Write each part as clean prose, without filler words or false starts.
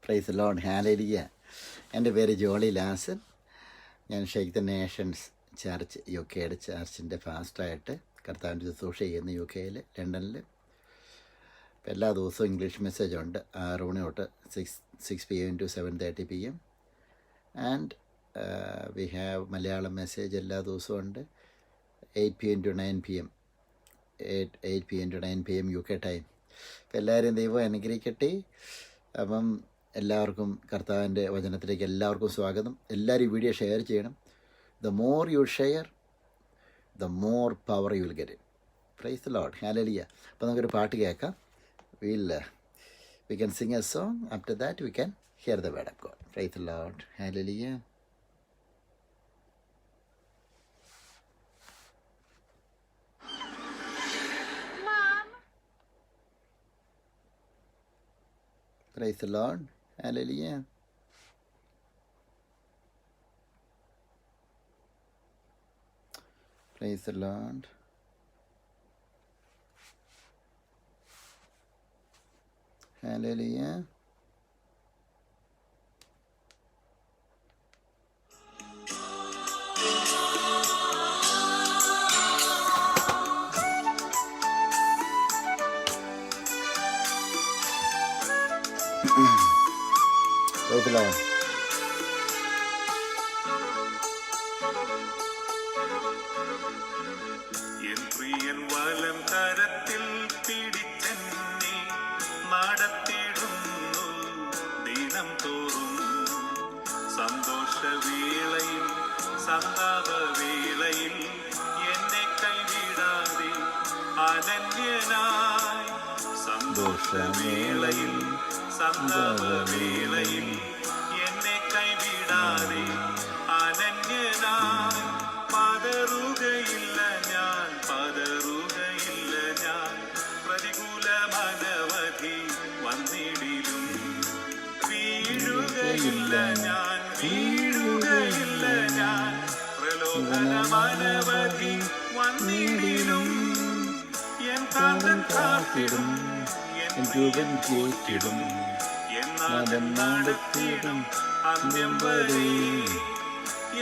Price Lord, hallelujah. എൻ്റെ പേര് Jolly Larsen. ഞാൻ Sheikh the Nations church UK ചർച്ചിൻ്റെ ഫാസ്റ്റായിട്ട് കർത്താവിൻ്റെ ശുശ്രൂഷ ചെയ്യുന്ന UK ലണ്ടനിൽ. എല്ലാ ദിവസവും ഇംഗ്ലീഷ് മെസ്സേജ് ഉണ്ട്, 6 മണി തൊട്ട് 6 PM to 7:30 PM. And we have Malayalam message എല്ലാ ദിവസവും ഉണ്ട്, 8 PM to 9 PM 8 PM to 9 PM UK time. അപ്പം എല്ലാവരും ദൈവം അനുഗ്രഹിക്കട്ടെ. അപ്പം എല്ലാവർക്കും കർത്താവിൻ്റെ വചനത്തിലേക്ക് എല്ലാവർക്കും സ്വാഗതം. എല്ലാവരും വീഡിയോ ഷെയർ ചെയ്യണം. The more you share, the more power U will get. Price the Lord, hallelujah. അപ്പോൾ നമുക്കൊരു പാട്ട് കേൾക്കാം. We can sing a song. After that we can hear the word of God. Praise the Lord, hallelujah. Praise the Lord, hallelujah. Praise the Lord. Hallelujah. Praise the Lord. സന്തോഷവേളയിൽ സന്താപവേളയിൽ എന്നെ കൈവിടാതെ അനന്യനായി, സന്തോഷവേളയിൽ സന്താപവേളയിൽ എന്നെ കൈവിടാതെ അനന്യനായി, പതറുകയില്ല ഞാൻ, പതറുകയില്ല ഞാൻ, പ്രതികൂലമനവധി വന്നിടിലും വീഴുകയില്ല ഞാൻ, വീഴുകയില്ല ഞാൻ, പ്രലോഭനമനവധി വന്നിടിലും എൻ കാന്തൻ കാത്തിടും, എൻ ജീവൻ കേറ്റിടും, എന്നാഥൻ നടത്തിടും അന്ത്യം വരെ.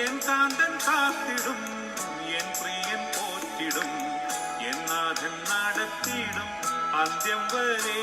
എൻ കാന്തൻ കാത്തിടും, എൻ പ്രിയൻ പോറ്റിടും, എന്നാഥൻ നടത്തിടും അന്ത്യം വരെ.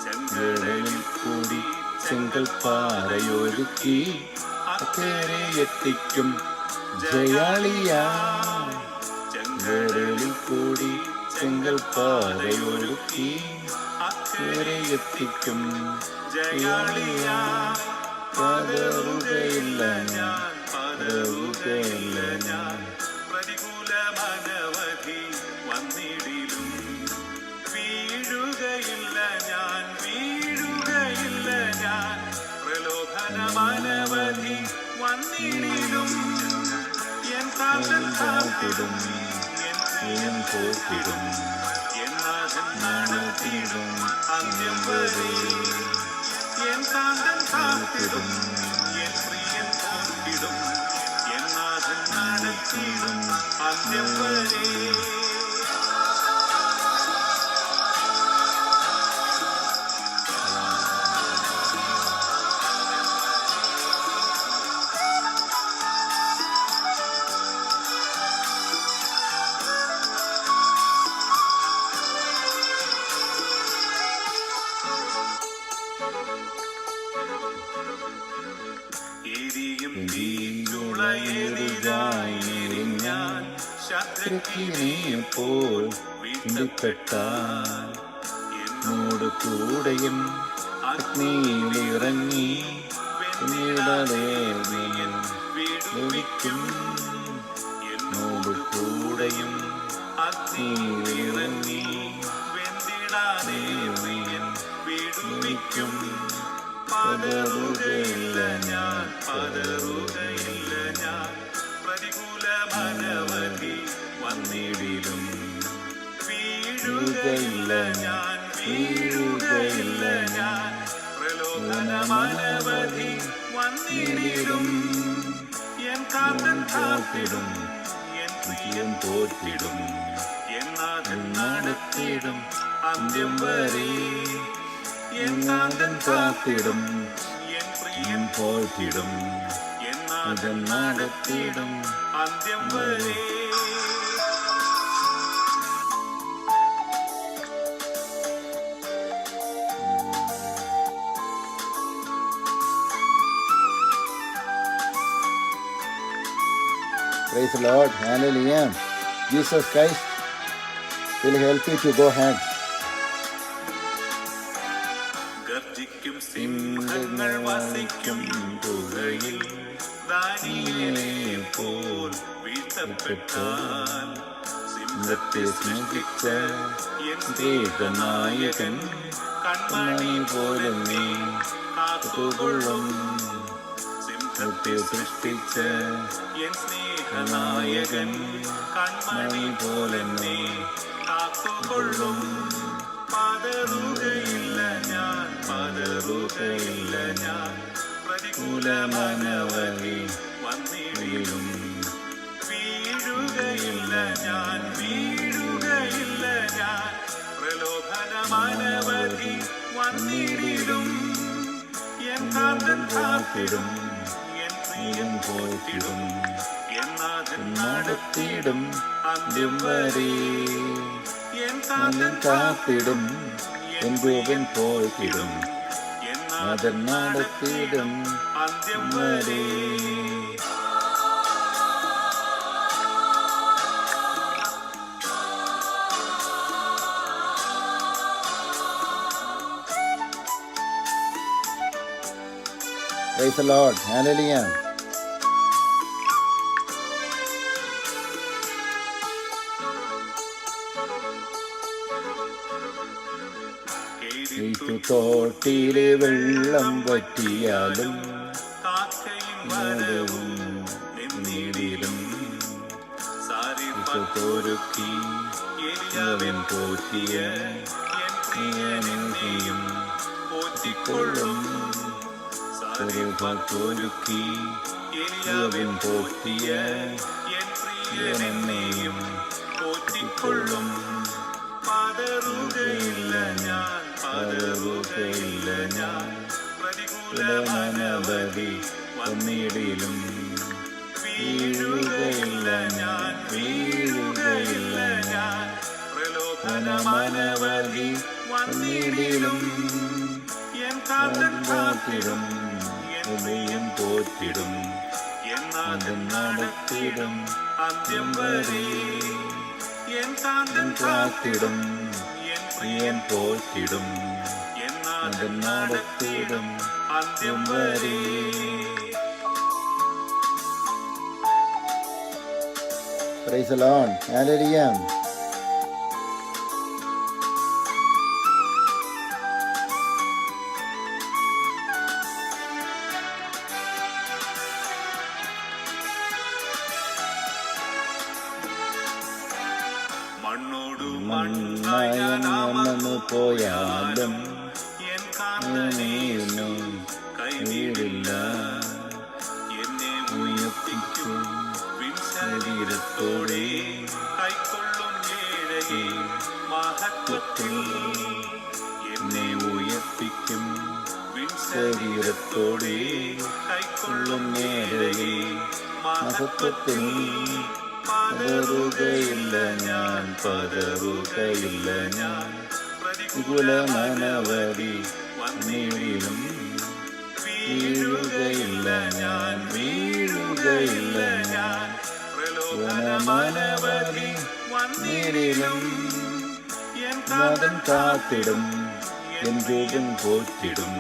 ചെങ്കടലിൽ കൂടി ചെങ്കൽ പാറയൊരുക്കി അക്കരെ എത്തിക്കും ജയാളിയാ. ചെങ്കടലിൽ കൂടി ചെങ്കൽ പാറയൊരുക്കി അക്കരെ എത്തിക്കും ജയാളിയാ. പതറുകയില്ല ഞാൻ, പതറുകയില്ല ഞാൻ, പ്രതികൂലമനവധി വന്നിടിലും വീഴുകയില്ല ഞാൻ, വീഴുകയില്ല ഞാൻ, പ്രലോഭനമനവധി വന്നിടിലും എൻ കാന്തൻ കാത്തിടും, എൻ പ്രിയൻ പോറ്റിടും, എന്നാഥൻ നടത്തിടും അന്ത്യം വരെ. എൻ കാന്തൻ കാത്തിടും, എൻ പ്രിയൻ പോറ്റിടും, എന്നാഥൻ നടത്തിടും അന്ത്യം വരെ. എരിയും തീച്ചുളയെതിരായി ഞാൻ ശത്രുക്കളെപ്പോൾ വീഴ്ത്തപ്പെട്ടാൽ എന്നോട് കൂടെയും അഗ്നിയിലിറങ്ങി പിന്നീടേ വിടുവിക്കും. എന്നോട് കൂടെയും അഗ്നിയിലിറങ്ങി വെന്തിടാതെ വിടുവിക്കും. പതറുകയില്ല ഞാൻ, പതറുകയില്ല ഞാൻ. പ്രതികൂലമനവധി വന്നിടിലും വീഴുകയില്ല ഞാൻ, വീഴുകയില്ല ഞാൻ. പ്രലോഭനമനവധി വന്നിടിലും എൻ കാന്തൻ കാത്തിടും, എൻ പ്രിയൻ പോറ്റിടും, എന്നാഥൻ നടത്തിടും അന്ത്യം വരെ. എൻ കാന്തൻ കാത്തിടും, എൻ പ്രിയൻ പോറ്റിടും, എന്നാഥൻ നടത്തിടും അന്ത്യം വരെ. Praise the Lord. Hallelujah. Jesus Christ will help you to go ahead. ഗർജിക്കും സിംഹങ്ങൾ വസിക്കും ഗുഹയിൽ ദാനിയേലിനെ പോൽ വീഴ്ത്തപ്പെട്ടാൽ സിംഹത്തെ സൃഷ്ടിച്ച എൻ സ്നേഹനായകൻ കൺമണി പോലെ നീ കാത്തുകൊള്ളും. സിംഹത്തെ സൃഷ്ടിച്ച എൻ സ്നേഹനായകൻ കൺമണി പോലെ നീ കാത്തുകൊള്ളും. പതറുകയില്ല ഞാൻ, പതറുകയില്ല ഞാൻ. പ്രതികൂലമനവധി വന്നിടിലും വീഴുകയില്ല ഞാൻ, വീഴുകയില്ല ഞാൻ. പ്രലോഭനമനവധി വന്നിടിലും എൻ കാന്തൻ കാത്തിടും, എൻ പ്രിയൻ പോറ്റിടും, എന്നാഥൻ നടത്തിടും അന്ത്യം വരെ. എൻ കാന്തൻ കാത്തിടും, എൻ രൂപൻ പോറ്റിടും, എന്നാഥൻ നടത്തിടും അന്ത്യം വരെ. Praise the Lord. Hallelujah. തോട്ടിലെ വെള്ളം വറ്റിയാലും കാക്കയും വരവും നിന്നിടിലും സാരിപ്പൊരുക്കി എലിയാവൻ പോറ്റിയ എൻ പ്രിയനെയും പോറ്റിക്കൊള്ളും. സാരിപ്പൊരുക്കി എലിയാവൻ പോറ്റിയ എൻ പ്രിയനെയും പോറ്റിക്കൊള്ളും. പതറുകയില്ല ഞാൻ, പതറുകയില്ല ഞാൻ. പ്രതികൂലമനവധി വന്നിടിലും വീഴുകയില്ല ഞാൻ, വീഴുകയില്ല ഞാൻ. പ്രലോഭനമനവധി വന്നിടിലും എൻ കാന്തൻ കാത്തിടും, എൻ പ്രിയൻ പോറ്റിടും, എന്നാഥൻ നടത്തിടും അന്ത്യം വരെ. എൻ കാന്തൻ കാത്തിടും, എൻ പ്രിയൻ പോറ്റിടും, എന്നാഥൻ നടത്തിടും അന്ത്യം വരെ. Praise the Lord. Hallelujah. മണ്ണോടു മണ്ണായെന്നു പോയാലും എൻ കാന്തനേനു കൈവീടില്ല. എന്നെ ഉയർത്തിക്കും ശരീരത്തോടെ കൈക്കൊള്ളും ഏഴയെ മഹത്വത്തിൽ. എന്നെ ഉയർത്തിക്കും ശരീരത്തോടെ കൈക്കൊള്ളും ഏഴയെ മഹത്വത്തിൽ. പതറുകയില്ല ഞാൻ, പതറുകയില്ല ഞാൻ. പ്രതികൂലമനവധി വന്നിടിലും വീഴുകയില്ല ഞാൻ, വീഴുകയില്ല ഞാൻ. പ്രലോഭനമനവധി വന്നിടിലും എൻ കാന്തൻ കാത്തിടും, എൻ രൂപൻ പോറ്റിടും,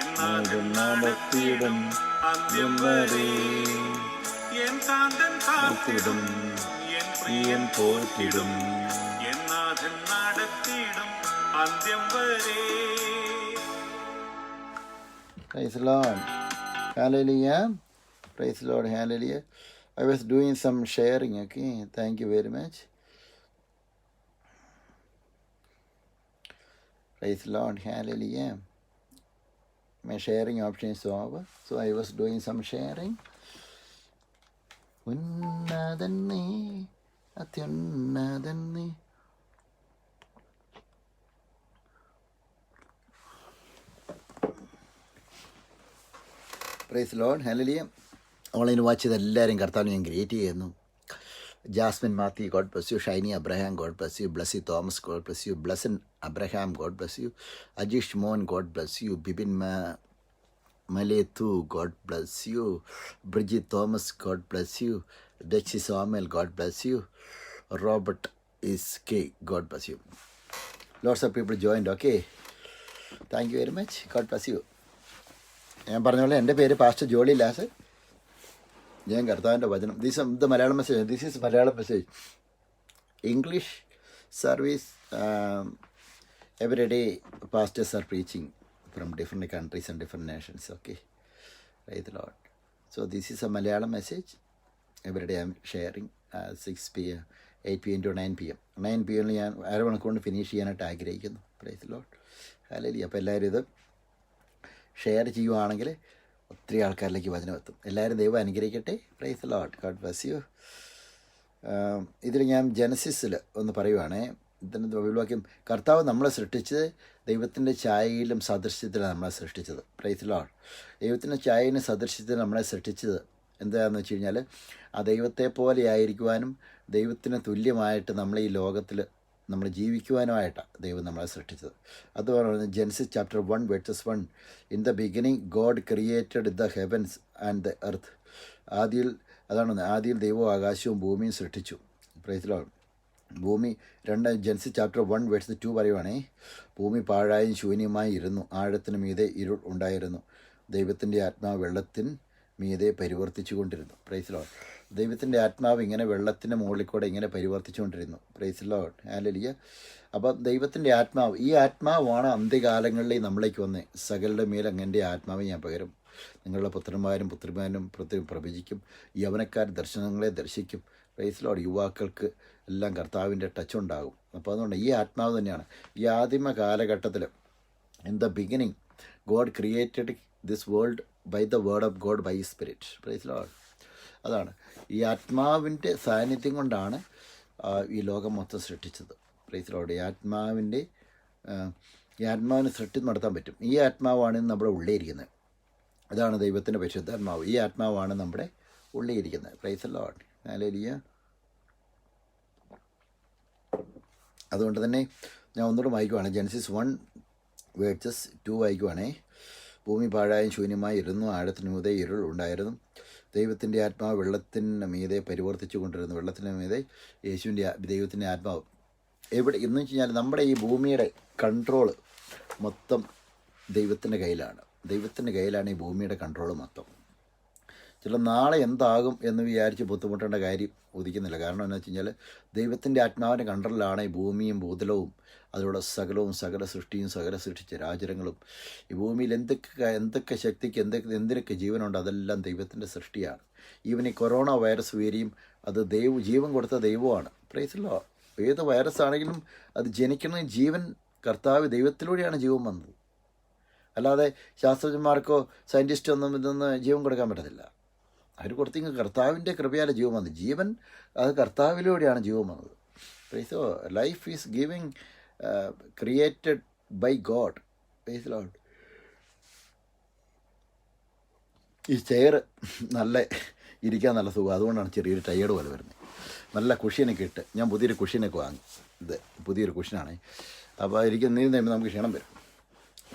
എന്നാഥൻ നടത്തിടും അന്ത്യം വരെ. എൻ കാന്തൻ കാത്തിടും, എൻ പ്രിയൻ പോറ്റിടും, എന്നാഥൻ നടത്തിടും അന്ത്യം വരെ. Praise the Lord. Hallelujah. Praise the Lord. Hallelujah. I was doing some sharing. Okay. Thank you very much. Praise the Lord. Hallelujah. My sharing option is over. So I was doing some sharing. ഉന്നതന്നേ അത്യുന്നതന്നേ. Praise Lord. Hallelujah. Online watch ചെയ്ത് എല്ലാവരും കർത്താവിനെ ഞാൻ great ചെയ്യുന്നു. Jasmine Mathew, God bless you. Shiny Abraham, God bless you. Blessy Thomas, God bless you. Blesson Abraham, God bless you. Ajeesh മോൻ, God bless you. Bibin Malethu, God bless you. Brijith Thomas, God bless you. ഡച്ചി സോമൽ, God bless you. Robert Isaac, God bless you. Lots of people joined. Okay, thank you very much. God bless U. ഞാൻ പറഞ്ഞ പോലെ എൻ്റെ പേര് pastor Jolly Las. ഞാൻ കർത്താവിൻ്റെ വചനം. ഇത് Malayalam message. This is Malayalam message. English service every day pastors are preaching from different countries and different nations. Okay, praise the Lord. So this is a Malayalam message. Every day I am sharing 6 PM, 8 PM to 9 PM. 9 PM ഞാൻ അരമണിക്കൂറിന് finish ചെയ്യാനായിട്ട് ആഗ്രഹിക്കുന്നു. Price the Lord. Hallelujah. അപ്പോൾ എല്ലാവരും ഇത് share ചെയ്യുവാണെങ്കിൽ ഒത്തിരി ആൾക്കാരിലേക്ക് വചനം എത്തും. എല്ലാവരും ദൈവം അനുഗ്രഹിക്കട്ടെ. Price the Lord. God bless U. ഇതിൽ ഞാൻ ജനസിസിൽ ഒന്ന് പറയുവാണേ. ഇതിൻ്റെ ബൈബിൾ വാക്യം, കർത്താവ് നമ്മളെ സൃഷ്ടിച്ചത് ദൈവത്തിൻ്റെ ഛായയിലും സദൃശ്യത്തിലാണ് നമ്മളെ സൃഷ്ടിച്ചത്. Praise the Lord. ദൈവത്തിൻ്റെ ഛായയിലും സദൃശ്യത്തിലും നമ്മളെ സൃഷ്ടിച്ചത് എന്താണെന്ന് വെച്ച് കഴിഞ്ഞാൽ ആ ദൈവത്തെ പോലെ ആയിരിക്കുവാനും ദൈവത്തിന് തുല്യമായിട്ട് നമ്മൾ ഈ ലോകത്തിൽ നമ്മൾ ജീവിക്കുവാനുമായിട്ടാണ് ദൈവം നമ്മളെ സൃഷ്ടിച്ചത്. അതുപോലെ Genesis chapter 1 verses 1, in the beginning God created the heavens and the earth. ആദിയിൽ ദൈവവും ആകാശവും ഭൂമിയും സൃഷ്ടിച്ചു. Price the Lord. ഭൂമി ജെനസിസ് ചാപ്റ്റർ 1 verses 2 പറയുവാണേ, ഭൂമി പാഴായും ശൂന്യമായി ഇരുന്നു, ആഴത്തിന് മീതെ ഇരുൾ ഉണ്ടായിരുന്നു, ദൈവത്തിൻ്റെ ആത്മാവ് വെള്ളത്തിന് മീതെ പരിവർത്തിച്ചു കൊണ്ടിരുന്നു. Praise the Lord. ദൈവത്തിൻ്റെ ആത്മാവ് ഇങ്ങനെ വെള്ളത്തിൻ്റെ മുകളിൽ കൂടെ ഇങ്ങനെ പരിവർത്തിച്ചുകൊണ്ടിരുന്നു. Praise the Lord. ഹല്ലേലൂയ. അപ്പം ദൈവത്തിൻ്റെ ആത്മാവ്, ഈ ആത്മാവാണ് അന്ത്യകാലങ്ങളിൽ നമ്മളേക്ക് വന്നേ. സകലരുടെ മേൽ അങ്ങൻ്റെ ആത്മാവ് ഞാൻ പകരും. നിങ്ങളുടെ പുത്രന്മാരും പുത്രിമാരും പ്രവചിക്കും, യൗവനക്കാർ ദർശനങ്ങളെ ദർശിക്കും. Praise the Lord. യുവാക്കൾക്ക് എല്ലാം കർത്താവിൻ്റെ ടച്ച് ഉണ്ടാകും. അപ്പോൾ അതുകൊണ്ട് ഈ ആത്മാവ് തന്നെയാണ് ഈ ആദിമ കാലഘട്ടത്തിൽ. In the beginning God created this world by the word of God by spirit. Praise the Lord. അതാണ് ഈ ആത്മാവിൻ്റെ സാന്നിധ്യം കൊണ്ടാണ് ഈ ലോകം മൊത്തം സൃഷ്ടിച്ചത്. Praise the Lord. ഈ ആത്മാവിന് സൃഷ്ടി നടത്താൻ പറ്റും. ഈ ആത്മാവാണ് നമ്മുടെ ഉള്ളിൽ ഇരിക്കുന്നത്. അതാണ് ദൈവത്തിൻ്റെ പരിശുദ്ധാത്മാവ്. ഈ ആത്മാവാണ് നമ്മുടെ ഉള്ളിൽ ഇരിക്കുന്നത്. Price the Lord. ഹല്ലേലൂയ. അതുകൊണ്ട് തന്നെ ഞാൻ ഒന്നുകൂടെ വായിക്കുവാണ്. Genesis 1 verses 2 വായിക്കുവാണേ. ഭൂമി പാഴായും ശൂന്യമായി ഇരുന്നു, ആഴത്തിന് മീതെ ഇരുൾ ഉണ്ടായിരുന്നു, ദൈവത്തിൻ്റെ ആത്മാവ് വെള്ളത്തിന് മീതെ പരിവർത്തിച്ചു കൊണ്ടിരുന്നു. വെള്ളത്തിന് മീതെ ദൈവത്തിൻ്റെ ആത്മാവ് എവിടെ എന്ന് വെച്ച് കഴിഞ്ഞാൽ നമ്മുടെ ഈ ഭൂമിയുടെ കൺട്രോള് മൊത്തം ദൈവത്തിൻ്റെ കയ്യിലാണ്. ദൈവത്തിൻ്റെ കയ്യിലാണ് ഈ ഭൂമിയുടെ കൺട്രോള് മൊത്തം. ചില നാളെ എന്താകും എന്ന് വിചാരിച്ച് ബുദ്ധിമുട്ടേണ്ട കാര്യം ഉദിക്കുന്നില്ല. കാരണം എന്താ വെച്ച് കഴിഞ്ഞാൽ ദൈവത്തിൻ്റെ ആത്മാവിൻ്റെ കൺട്രോളിലാണ് ഈ ഭൂമിയും ഭൂതലവും അതിലുള്ള സകലവും, സകല സൃഷ്ടിയും, സകല സൃഷ്ടിച്ച രാജരങ്ങളും. ഈ ഭൂമിയിൽ എന്തൊക്കെ ശക്തിക്ക് എന്തിനൊക്കെ ജീവനുണ്ട് അതെല്ലാം ദൈവത്തിൻ്റെ സൃഷ്ടിയാണ്. ഈവൻ ഈ കൊറോണ വൈറസ് വരിയും അത് ജീവൻ കൊടുത്ത ദൈവമാണ്. Price the Lord. ഏത് വൈറസ് ആണെങ്കിലും അത് ജനിക്കുന്ന ജീവൻ കർത്താവ് ദൈവത്തിലൂടെയാണ് ജീവൻ വന്നത്. അല്ലാതെ ശാസ്ത്രജ്ഞന്മാർക്കോ സയൻറ്റിസ്റ്റോ ഒന്നും ഇതൊന്ന് ജീവൻ കൊടുക്കാൻ പറ്റത്തില്ല. അവർ കൊടുത്തെങ്കിൽ കർത്താവിൻ്റെ കൃപയാലെ ജീവൻ വന്നു. ജീവൻ അത് കർത്താവിലൂടെയാണ് ജീവൻ വന്നത്. Praise life is giving created by God. Praise Lord. ഈ ചെയർ നല്ല ഇരിക്കാൻ നല്ല സുഖം. അതുകൊണ്ടാണ് ചെറിയൊരു ടയേർഡ് പോലെ വരുന്നത്. നല്ല കുഷ്യനൊക്കെ ഇട്ട് ഞാൻ പുതിയൊരു കുഷ്യനൊക്കെ വാങ്ങി. ഇത് പുതിയൊരു കുഷ്യനാണ്. അപ്പോൾ നീന്തി കഴിയുമ്പോൾ നമുക്ക് ക്ഷീണം വരും.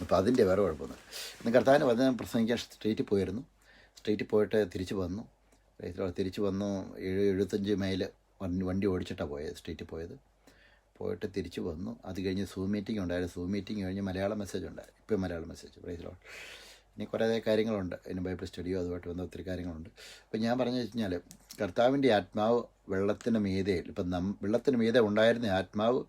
അപ്പോൾ അതിൻ്റെ വേറെ കുഴപ്പമൊന്നും. ഇന്ന് കർത്താവിന് വചനം പ്രസംഗിക്കാൻ സ്ട്രീറ്റിൽ പോയിരുന്നു. സ്ട്രീറ്റിൽ പോയിട്ട് തിരിച്ച് വന്നു. തിരിച്ച് വന്നു 75 മൈൽ വണ്ടി ഓടിച്ചിട്ടാണ് പോയത്. സ്ട്രീറ്റിൽ പോയിട്ട് തിരിച്ച് വന്നു. അത് കഴിഞ്ഞ് സൂം മീറ്റിംഗ് ഉണ്ടായിരുന്നു. സൂം മീറ്റിംഗ് കഴിഞ്ഞ് മലയാളം മെസ്സേജ് ഉണ്ടായി. ഇപ്പോൾ മലയാളം മെസ്സേജ്. Praise Lord. ഇനി കുറേ കാര്യങ്ങളുണ്ട്. ഇനി ബൈബിൾ സ്റ്റഡിയോ അതുമായിട്ട് വന്ന ഒത്തിരി കാര്യങ്ങളുണ്ട്. അപ്പോൾ ഞാൻ പറഞ്ഞു വെച്ചാൽ കർത്താവിൻ്റെ ആത്മാവ് വെള്ളത്തിന് മീതെ, ഇപ്പം വെള്ളത്തിന് മീതെ ഉണ്ടായിരുന്ന ആത്മാവ്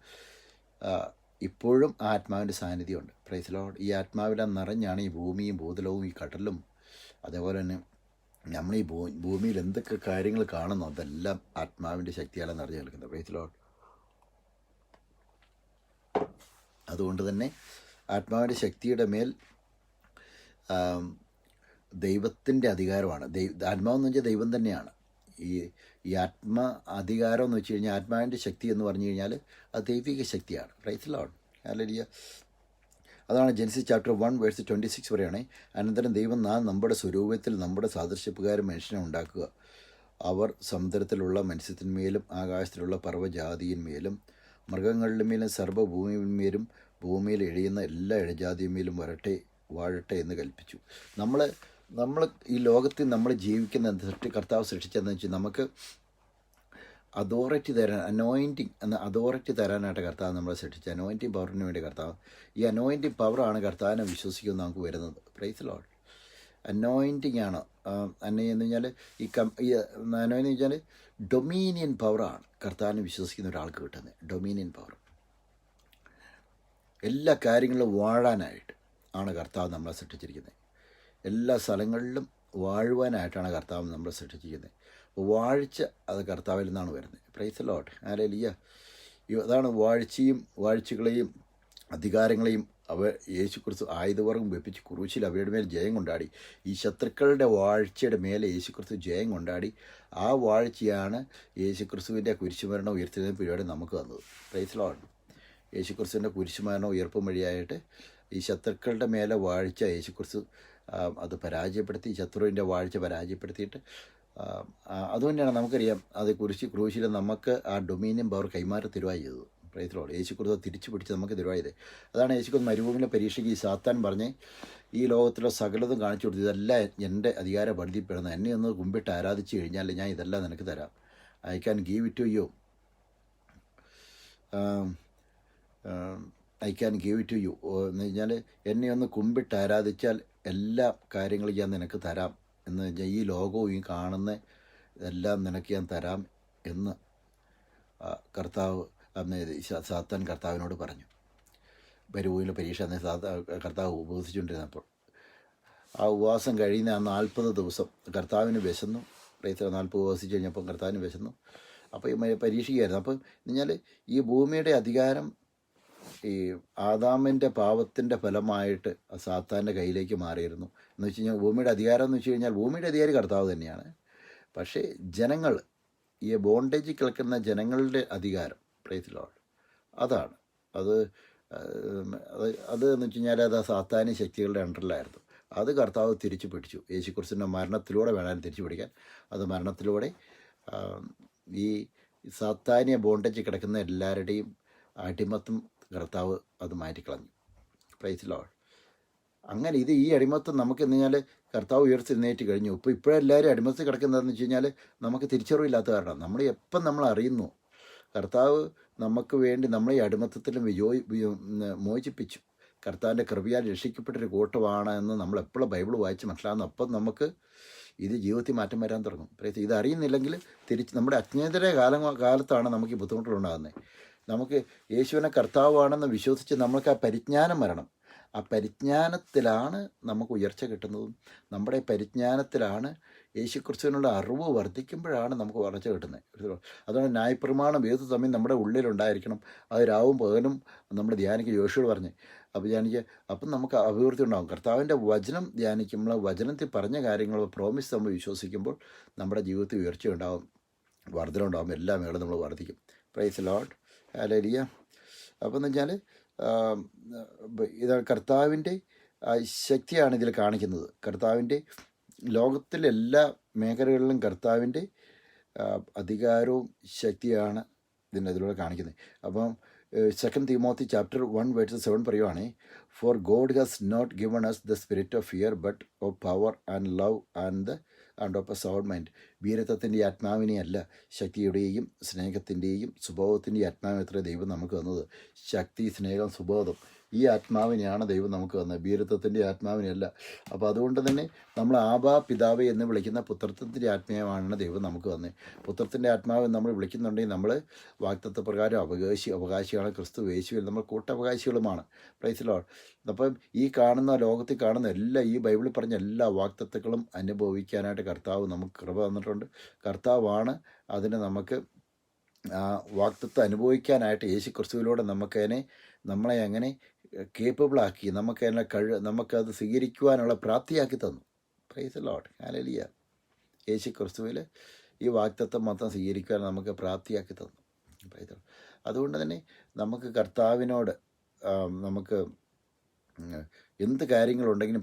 ഇപ്പോഴും ആ ആത്മാവിൻ്റെ സാന്നിധ്യമുണ്ട്. Praise Lord. ഈ ആത്മാവിലാ നിറഞ്ഞാണ് ഈ ഭൂമിയും ഭൂതലവും ഈ കടലും, അതേപോലെ തന്നെ നമ്മൾ ഈ ഭൂമിയിൽ എന്തൊക്കെ കാര്യങ്ങൾ കാണുന്നു അതെല്ലാം ആത്മാവിൻ്റെ ശക്തിയാലാണ് നിറഞ്ഞു നിൽക്കുന്നത്. Praise Lord. അതുകൊണ്ട് തന്നെ ആത്മാവിൻ്റെ ശക്തിയുടെ മേൽ ദൈവത്തിൻ്റെ അധികാരമാണ്. ആത്മാവെന്ന് വെച്ചാൽ ദൈവം തന്നെയാണ്. ഈ ആത്മ അധികാരം എന്ന് വെച്ച് കഴിഞ്ഞാൽ ആത്മാവിൻ്റെ ശക്തി എന്ന് പറഞ്ഞു കഴിഞ്ഞാൽ അത് ദൈവിക ശക്തിയാണ്. Praise Lord. ഹല്ലേലൂയ. അതാണ് ജെനസിസ് ചാപ്റ്റർ 1:26 പറയുകയാണെ, അനന്തരം ദൈവം നാം നമ്മുടെ സ്വരൂപത്തിൽ നമ്മുടെ സാദൃശ്യപ്രകാരം മനുഷ്യനെ ഉണ്ടാക്കുക. അവർ സമുദ്രത്തിലുള്ള മത്സ്യത്തിന്മേലും ആകാശത്തിലുള്ള പർവ്വജാതിയിന്മേലും മൃഗങ്ങളുടെ മേലും സർവ്വഭൂമിയിന്മേലും ഭൂമിയിൽ എഴിയുന്ന എല്ലാ ഇഴജാതിന്മേലും വാഴട്ടെ എന്ന് കൽപ്പിച്ചു. നമ്മൾ ഈ ലോകത്തിൽ നമ്മൾ ജീവിക്കുന്ന കർത്താവ് സൃഷ്ടിച്ചതെന്ന് വെച്ചാൽ നമുക്ക് അതോറിറ്റി തരാൻ, അനോയിൻറ്റിങ് എന്ന അതോറിറ്റി തരാനായിട്ട് കർത്താവ് നമ്മളെ സൃഷ്ടിച്ച അനോയിൻറ്റിങ് പവറിന് വേണ്ടി കർത്താവ്, ഈ അനോയിൻറ്റിങ് പവറാണ് കർത്താവിനെ വിശ്വസിക്കുന്ന നമുക്ക് വരുന്നത്. Praise Lord. അനോയിൻറ്റിങ് ആണ്. എന്ന് പറഞ്ഞാൽ ഈ അനോയിൻറ്റിങ് വെച്ചാൽ ഡൊമീനിയൻ പവറാണ് കർത്താവിനെ വിശ്വസിക്കുന്ന ഒരാൾക്ക് കിട്ടുന്നത്. ഡൊമീനിയൻ പവർ എല്ലാ കാര്യങ്ങളിലും വാഴാനായിട്ട് ആണ് കർത്താവ് നമ്മളെ സൃഷ്ടിച്ചിരിക്കുന്നത്. എല്ലാ സ്ഥലങ്ങളിലും വാഴുവാനായിട്ടാണ് കർത്താവ് നമ്മളെ സൃഷ്ടിച്ചിരിക്കുന്നത്. വാഴ്ച അത് കർത്താവിൽ നിന്നാണ് വരുന്നത്. Praise Lord. ഹല്ലേലൂയ. അതാണ് വാഴ്ചകളെയും അധികാരങ്ങളെയും യേശുക്രിസ്തു ആയുധവർഗം വെപ്പിച്ച് ക്രൂശിൽ അവരുടെ മേൽ ജയം കൊണ്ടാടി. ഈ ശത്രുക്കളുടെ വാഴ്ചയുടെ മേലെ യേശുക്രിസ്തു ജയം കൊണ്ടാടി. ആ വാഴ്ചയാണ് യേശുക്രിസ്തുവിൻ്റെ കുരിശുമരണം ഉയർത്തുന്ന പരിപാടി നമുക്ക് തന്നത്. Praise Lord. യേശുക്രിസ്തുവിൻ്റെ കുരിശുമരണം ഉയർപ്പും വഴിയായിട്ട് ഈ ശത്രുക്കളുടെ മേലെ വാഴ്ച യേശുക്രിസ്തു അത് പരാജയപ്പെടുത്തി, ശത്രുവിൻ്റെ വാഴ്ച പരാജയപ്പെടുത്തിയിട്ട് അതുകൊണ്ടാണ് നമുക്കറിയാം അത് ക്രൂശിൽ നമുക്ക് ആ ഡൊമീനിയൻ പവർ കൈമാറി തരുവായി ചെയ്തത്. Praise Lord. യേശുക്രിസ്തു തിരിച്ചു പിടിച്ച് നമുക്ക് തരുവായത്. അതാണ് യേശുക്രിസ്തു മരുഭൂമിയിലെ പരീക്ഷയ്ക്ക് ഈ സാത്താൻ പറഞ്ഞ് ഈ ലോകത്തിലെ സകലതും കാണിച്ചു കൊടുത്തു, ഇതെല്ലാം എൻ്റെ അധികാര പരിധിപ്പെടുന്ന, എന്നെ ഒന്ന് കുമ്പിട്ട് ആരാധിച്ചു കഴിഞ്ഞാൽ ഞാൻ ഇതെല്ലാം നിനക്ക് തരാം. I can give it to you. I can give it to you എന്ന് കഴിഞ്ഞാൽ എന്നെ ഒന്ന് കുമ്പിട്ട് ആരാധിച്ചാൽ എല്ലാ കാര്യങ്ങളും ഞാൻ നിനക്ക് തരാം എന്ന് വെച്ചാൽ ഈ ലോകവും ഈ കാണുന്ന എല്ലാം നിനക്ക് ഞാൻ തരാം എന്ന് കർത്താവ് സാത്താൻ കർത്താവിനോട് പറഞ്ഞു. മരുഭൂമിയിലെ പരീക്ഷ അന്ന് കർത്താവ് ഉപവസിച്ചുകൊണ്ടിരുന്നപ്പോൾ ആ ഉപവാസം കഴിയുന്ന ആ 40 ദിവസം കർത്താവിന് വിശന്നു. 40 ഉപവസിച്ച് കഴിഞ്ഞപ്പോൾ കർത്താവിന് വിശന്നു. അപ്പോൾ ഈ പരീക്ഷിക്കുകയായിരുന്നു. അപ്പം കഴിഞ്ഞാൽ ഈ ഭൂമിയുടെ അധികാരം ഈ ആദാമിൻ്റെ പാപത്തിൻ്റെ ഫലമായിട്ട് സാത്താൻ്റെ കയ്യിലേക്ക് മാറിയിരുന്നു. എന്ന് വെച്ച് കഴിഞ്ഞാൽ ഭൂമിയുടെ അധികാരം എന്ന് വെച്ച് കഴിഞ്ഞാൽ ഭൂമിയുടെ അധികാരി കർത്താവ് തന്നെയാണ്. പക്ഷേ ജനങ്ങൾ, ഈ ബോണ്ടേജിൽ കിടക്കുന്ന ജനങ്ങളുടെ അധികാരം, പ്രൈസ് ലോർഡ്, അതാണ് അത് എന്ന് വെച്ച് കഴിഞ്ഞാൽ അത് സാത്താനി ശക്തികളുടെ അണ്ടറിലായിരുന്നു. അത് കർത്താവ് തിരിച്ചു പിടിച്ചു. യേശുക്രിസ്തുവിൻ്റെ മരണത്തിലൂടെ വേണം തിരിച്ചു പിടിക്കാൻ. അത് മരണത്തിലൂടെ ഈ സാത്താനിയ ബോണ്ടേജിൽ കിടക്കുന്ന എല്ലാവരുടെയും അടിമത്തം കർത്താവ് അത് മാറ്റിക്കളഞ്ഞു. Praise Lord. അങ്ങനെ ഈ അടിമത്തം നമുക്ക് എന്ന് കഴിഞ്ഞാൽ കർത്താവ് ഉയർത്തിരുന്നേറ്റ് കഴിഞ്ഞു. ഇപ്പോഴെല്ലാവരും അടിമത്തത്തിൽ കിടക്കുന്നതെന്ന് വെച്ച് കഴിഞ്ഞാൽ നമുക്ക് തിരിച്ചറിവില്ലാത്ത കാരണം. നമ്മൾ അറിയുന്നു കർത്താവ് നമുക്ക് വേണ്ടി നമ്മളെ ഈ അടിമത്തത്തിലും മോചിപ്പിച്ചു. കർത്താവിൻ്റെ കൃപയാൽ രക്ഷിക്കപ്പെട്ടൊരു കൂട്ടമാണ് എന്ന് നമ്മളെപ്പോഴും ബൈബിൾ വായിച്ച് മനസ്സിലാകുന്നു. അപ്പം നമുക്ക് ഇത് ജീവിതത്തിൽ മാറ്റം വരാൻ തുടങ്ങും. ഇത് അറിയുന്നില്ലെങ്കിൽ നമ്മുടെ അജ്ഞേതര കാലത്താണ് നമുക്ക് ഈ ബുദ്ധിമുട്ടുകളുണ്ടാകുന്നത്. നമുക്ക് യേശുവിനെ കർത്താവാണെന്ന് വിശ്വസിച്ച് നമുക്ക് ആ പരിജ്ഞാനം വരണം. ആ പരിജ്ഞാനത്തിലാണ് നമുക്ക് ഉയർച്ച കിട്ടുന്നതും നമ്മുടെ പരിജ്ഞാനത്തിലാണ് യേശുക്രിസ്തുവിനുള്ള അറിവ് വർദ്ധിക്കുമ്പോഴാണ് നമുക്ക് വളർച്ച കിട്ടുന്നത്. അതുകൊണ്ട് ന്യായപ്രമാണം ഏത് സമയം നമ്മുടെ ഉള്ളിലുണ്ടായിരിക്കണം. അത് രാവും പകലും നമ്മുടെ ധ്യാനിക്ക് യോശുവോട് പറഞ്ഞ് അപ്പം നമുക്ക് അഭിവൃദ്ധി ഉണ്ടാകും. കർത്താവിൻ്റെ വചനം ധ്യാനിക്കുമ്പോൾ വചനത്തിൽ പറഞ്ഞ കാര്യങ്ങൾ പ്രോമിസ് നമ്മൾ വിശ്വസിക്കുമ്പോൾ നമ്മുടെ ജീവിതത്തിൽ ഉയർച്ച ഉണ്ടാകും, വർധന ഉണ്ടാകും, എല്ലാ മേഖലയും നമ്മൾ വർദ്ധിക്കും. Praise Lord. ഹല്ലേലൂയ. അപ്പം എന്ന് വെച്ചാൽ ഇത് കർത്താവിൻ്റെ ശക്തിയാണ് ഇതിൽ കാണിക്കുന്നത്. കർത്താവിൻ്റെ ലോകത്തിലെ എല്ലാ മേഖലകളിലും കർത്താവിൻ്റെ അധികാരവും ശക്തിയാണ് ഇതിലൂടെ കാണിക്കുന്നത്. അപ്പം 2 തിമോത്തി ചാപ്റ്റർ 1:7 പറയുവാണ്, for God has not given us the spirit of fear but of power and love and of a sound mind. വീരത്വത്തിൻ്റെ ആത്മാവിനെയല്ല, ശക്തിയുടെയും സ്നേഹത്തിൻ്റെയും സുബോധത്തിൻ്റെയും ആത്മാവിനെ ദൈവം നമുക്ക് തന്നത്. ശക്തി, സ്നേഹം, സുബോധം ഈ ആത്മാവിനെയാണ് ദൈവം നമുക്ക് തന്നത്, ഭീരുത്വത്തിൻ്റെ ആത്മാവിനെയല്ല. അപ്പോൾ അതുകൊണ്ട് തന്നെ നമ്മൾ ആബാ പിതാവേ എന്ന് വിളിക്കുന്ന പുത്രത്വത്തിൻ്റെ ആത്മാവാണ് ദൈവം നമുക്ക് തന്നത്. പുത്രത്തിൻ്റെ ആത്മാവ് നമ്മൾ വിളിക്കുന്നുണ്ടെങ്കിൽ നമ്മൾ വാഗ്ദത്ത പ്രകാരം അവകാശിയാണ്. ക്രിസ്തു യേശുവിൽ നമ്മൾ കൂട്ടവകാശികളുമാണ്. Praise Lord. അപ്പം ഈ കാണുന്ന ലോകത്തിൽ കാണുന്ന ഈ ബൈബിളിൽ പറഞ്ഞ എല്ലാ വാഗ്ദത്തങ്ങളും അനുഭവിക്കാനായിട്ട് കർത്താവ് നമുക്ക് കൃപ തന്നിട്ടുണ്ട്. കർത്താവാണ് അതിന് നമുക്ക് വാഗ്ദത്തം അനുഭവിക്കാനായിട്ട് യേശു ക്രിസ്തുവിലൂടെ നമ്മളെ അങ്ങനെ കേപ്പബിളാക്കി, നമുക്കത് സ്വീകരിക്കുവാനുള്ള പ്രാപ്തിയാക്കി തന്നു. Praise Lord. ഹല്ലേലൂയ. യേശു ക്രിസ്തുവിൽ ഈ വാഗ്ദത്തം മൊത്തം സ്വീകരിക്കുവാൻ നമുക്ക് പ്രാപ്തിയാക്കി തന്നു. Praise Lord. അതുകൊണ്ട് തന്നെ നമുക്ക് കർത്താവിനോട് നമുക്ക് എന്ത് കാര്യങ്ങളുണ്ടെങ്കിലും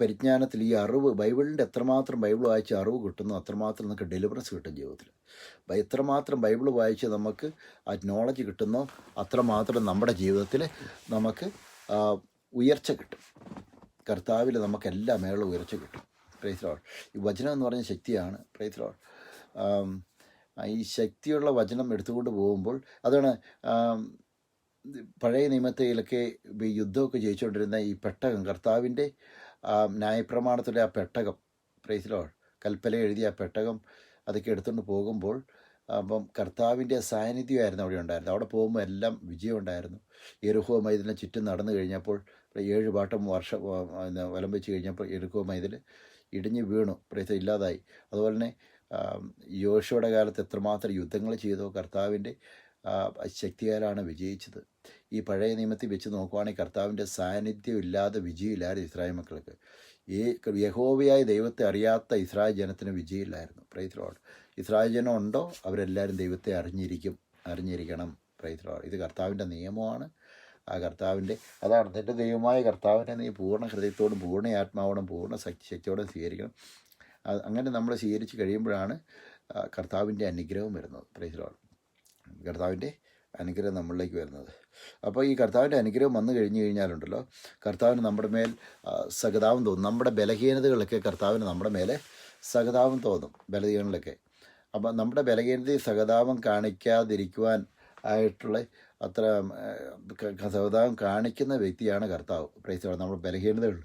പരിജ്ഞാനത്തിൽ ഈ അറിവ്, ബൈബിളിൻ്റെ എത്രമാത്രം ബൈബിൾ വായിച്ച് അറിവ് കിട്ടുന്നു അത്രമാത്രം നമുക്ക് ഡെലിവറൻസ് കിട്ടും ജീവിതത്തിൽ. എത്രമാത്രം ബൈബിൾ വായിച്ച് നമുക്ക് ആ നോളജ് കിട്ടുന്നോ അത്രമാത്രം നമ്മുടെ ജീവിതത്തിൽ നമുക്ക് ഉയർച്ച കിട്ടും. കർത്താവിൽ നമുക്ക് എല്ലാ മേളും ഉയർച്ച കിട്ടും. Praise Lord. ഈ വചനം എന്ന് പറഞ്ഞ ശക്തിയാണ്. Praise Lord. ഈ ശക്തിയുള്ള വചനം എടുത്തുകൊണ്ട് പോകുമ്പോൾ അതാണ് പഴയ നിയമത്തിലൊക്കെ യുദ്ധമൊക്കെ ജയിച്ചുകൊണ്ടിരുന്ന ഈ പെട്ടകം, കർത്താവിൻ്റെ ന്യായപ്രമാണത്തിലെ ആ പെട്ടകം, പ്രൈസ് ലോർഡ്, കൽപ്പന എഴുതിയ ആ പെട്ടകം അതൊക്കെ എടുത്തുകൊണ്ട് പോകുമ്പോൾ അപ്പം കർത്താവിൻ്റെ സാന്നിധ്യമായിരുന്നു അവിടെ ഉണ്ടായിരുന്നത്. അവിടെ പോകുമ്പോൾ എല്ലാം വിജയം ഉണ്ടായിരുന്നു. യെരിഹോ മൈതാനം ചുറ്റും നടന്നു കഴിഞ്ഞപ്പോൾ 7 പാട്ടം വലം വെച്ച് കഴിഞ്ഞപ്പോൾ യെരിഹോ മൈതാനം ഇടിഞ്ഞ് വീണു, പ്രൈസ് ഇല്ലാതായി. അതുപോലെ തന്നെ യോശുവയുടെ കാലത്ത് എത്രമാത്രം യുദ്ധങ്ങൾ ചെയ്തോ കർത്താവിൻ്റെ ശക്തിയാലാണ് വിജയിച്ചത്. ഈ പഴയ നിയമത്തിൽ വെച്ച് നോക്കുവാണെങ്കിൽ കർത്താവിൻ്റെ സാന്നിധ്യം ഇല്ലാതെ വിജയമില്ലായിരുന്നു ഇസ്രായേൽ മക്കൾക്ക്. ഈ യഹോവയായ ദൈവത്തെ അറിയാത്ത ഇസ്രായേൽ ജനത്തിന് വിജയമില്ലായിരുന്നു. Praise Lord. ഇസ്രായേൽ ജനം ഉണ്ടോ അവരെല്ലാവരും ദൈവത്തെ അറിഞ്ഞിരിക്കണം. Praise Lord. ഇത് കർത്താവിൻ്റെ നിയമമാണ്. ആ കർത്താവിൻ്റെ അതാണ് നിൻ്റെ ദൈവമായ കർത്താവിനെ നീ പൂർണ്ണ ഹൃദയത്തോടും പൂർണ്ണ ആത്മാവോടും പൂർണ്ണ ശക്തിയോടും സ്വീകരിക്കണം. അങ്ങനെ നമ്മൾ സ്വീകരിച്ച് കഴിയുമ്പോഴാണ് കർത്താവിൻ്റെ അനുഗ്രഹം വരുന്നത്. Praise Lord. കർത്താവിൻ്റെ അനുഗ്രഹം നമ്മളിലേക്ക് വരുന്നത്. അപ്പോൾ ഈ കർത്താവിൻ്റെ അനുഗ്രഹം വന്നു കഴിഞ്ഞാലുണ്ടല്ലോ കർത്താവിന് നമ്മുടെ മേൽ സഹതാപം തോന്നും. നമ്മുടെ ബലഹീനതകളൊക്കെ കർത്താവിന് നമ്മുടെ മേലെ സഹതാപം തോന്നും, ബലഹീനതകളൊക്കെ. അപ്പം നമ്മുടെ ബലഹീനതയിൽ സഹതാപം കാണിക്കാതിരിക്കുവാൻ ആയിട്ടുള്ള അത്ര സഹതാപം കാണിക്കുന്ന വ്യക്തിയാണ് കർത്താവ്. Praise Lord. നമ്മുടെ ബലഹീനതകൾ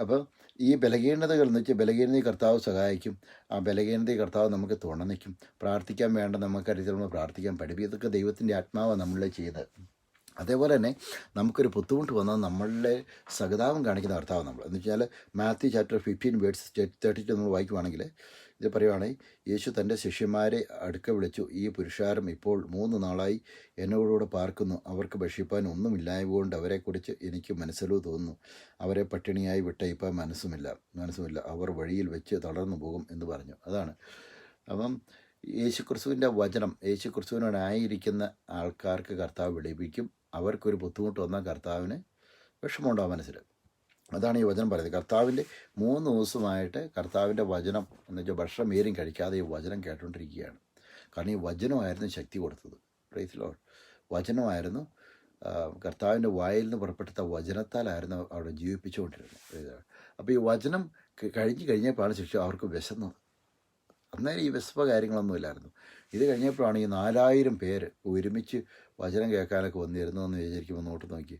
അപ്പോൾ ഈ ബലഹീനതകൾ എന്ന് വെച്ചാൽ ബലഹീനതയെ കർത്താവ് സഹായിക്കും. ആ ബലഹീനതയെ കർത്താവ് നമുക്ക് തുണനിക്കും. പ്രാർത്ഥിക്കാൻ വേണ്ട നമുക്കറിയാം, നമ്മൾ പ്രാർത്ഥിക്കാൻ പഠിപ്പിക്കും. ഇതൊക്കെ ദൈവത്തിൻ്റെ ആത്മാവ് നമ്മളിൽ ചെയ്ത്. അതേപോലെ തന്നെ നമുക്കൊരു ബുദ്ധിമുട്ട് വന്നാൽ നമ്മളിലെ സഹതാപം കാണിക്കുന്ന കർത്താവ് നമ്മൾ എന്ന് വെച്ചാൽ മാത്യു ചാപ്റ്റർ 15:32 നമ്മൾ വായിക്കുവാണെങ്കിൽ ഇത് പറയുവാണെങ്കിൽ യേശു തൻ്റെ ശിഷ്യന്മാരെ അടുക്ക വിളിച്ചു, ഈ പുരുഷാരം ഇപ്പോൾ 3 നാളായി എന്നോടുകൂടെ പാർക്കുന്നു. അവർക്ക് ഭക്ഷിപ്പാൻ ഒന്നുമില്ലായതുകൊണ്ട് അവരെക്കുറിച്ച് എനിക്ക് മനസ്സിലോ തോന്നുന്നു. അവരെ പട്ടിണിയായി വിട്ടയപ്പാൻ മനസ്സുമില്ല. അവർ വഴിയിൽ വെച്ച് തളർന്നു പോകും എന്ന് പറഞ്ഞു. അതാണ്. അപ്പം യേശുക്രിസ്തുവിൻ്റെ വചനം യേശുക്രിസ്തുവിനോടായിരിക്കുന്ന ആൾക്കാർക്ക് കർത്താവ് വിളിപ്പിക്കും. അവർക്കൊരു ബുദ്ധിമുട്ട് വന്നാൽ കർത്താവിന് വിഷമമുണ്ടാവും മനസ്സിൽ. അതാണ് ഈ വചനം പറയുന്നത്. കർത്താവിൻ്റെ 3 ദിവസമായിട്ട് കർത്താവിൻ്റെ വചനം എന്ന് വെച്ചാൽ ഭക്ഷണം ഏരും കഴിക്കാതെ ഈ വചനം കേട്ടുകൊണ്ടിരിക്കുകയാണ്. കാരണം ഈ വചനമായിരുന്നു ശക്തി കൊടുത്തത്. Praise Lord. വചനമായിരുന്നു കർത്താവിൻ്റെ വായിൽ നിന്ന് പുറപ്പെട്ട വചനത്താലായിരുന്നു അവിടെ ജീവിപ്പിച്ചുകൊണ്ടിരുന്നത്. അപ്പോൾ ഈ വചനം കഴിഞ്ഞപ്പോഴാണ് ശിക്ഷ അവർക്ക് വിശന്നത്. അന്നേരം ഈ വിശപ്പ് കാര്യങ്ങളൊന്നുമില്ലായിരുന്നു. ഇത് കഴിഞ്ഞപ്പോഴാണ് ഈ 4000 പേര് ഒരുമിച്ച് വചനം കേൾക്കാനൊക്കെ വന്നിരുന്നതെന്ന് വിചാരിക്കുമ്പോൾ നോട്ട് നോക്കി.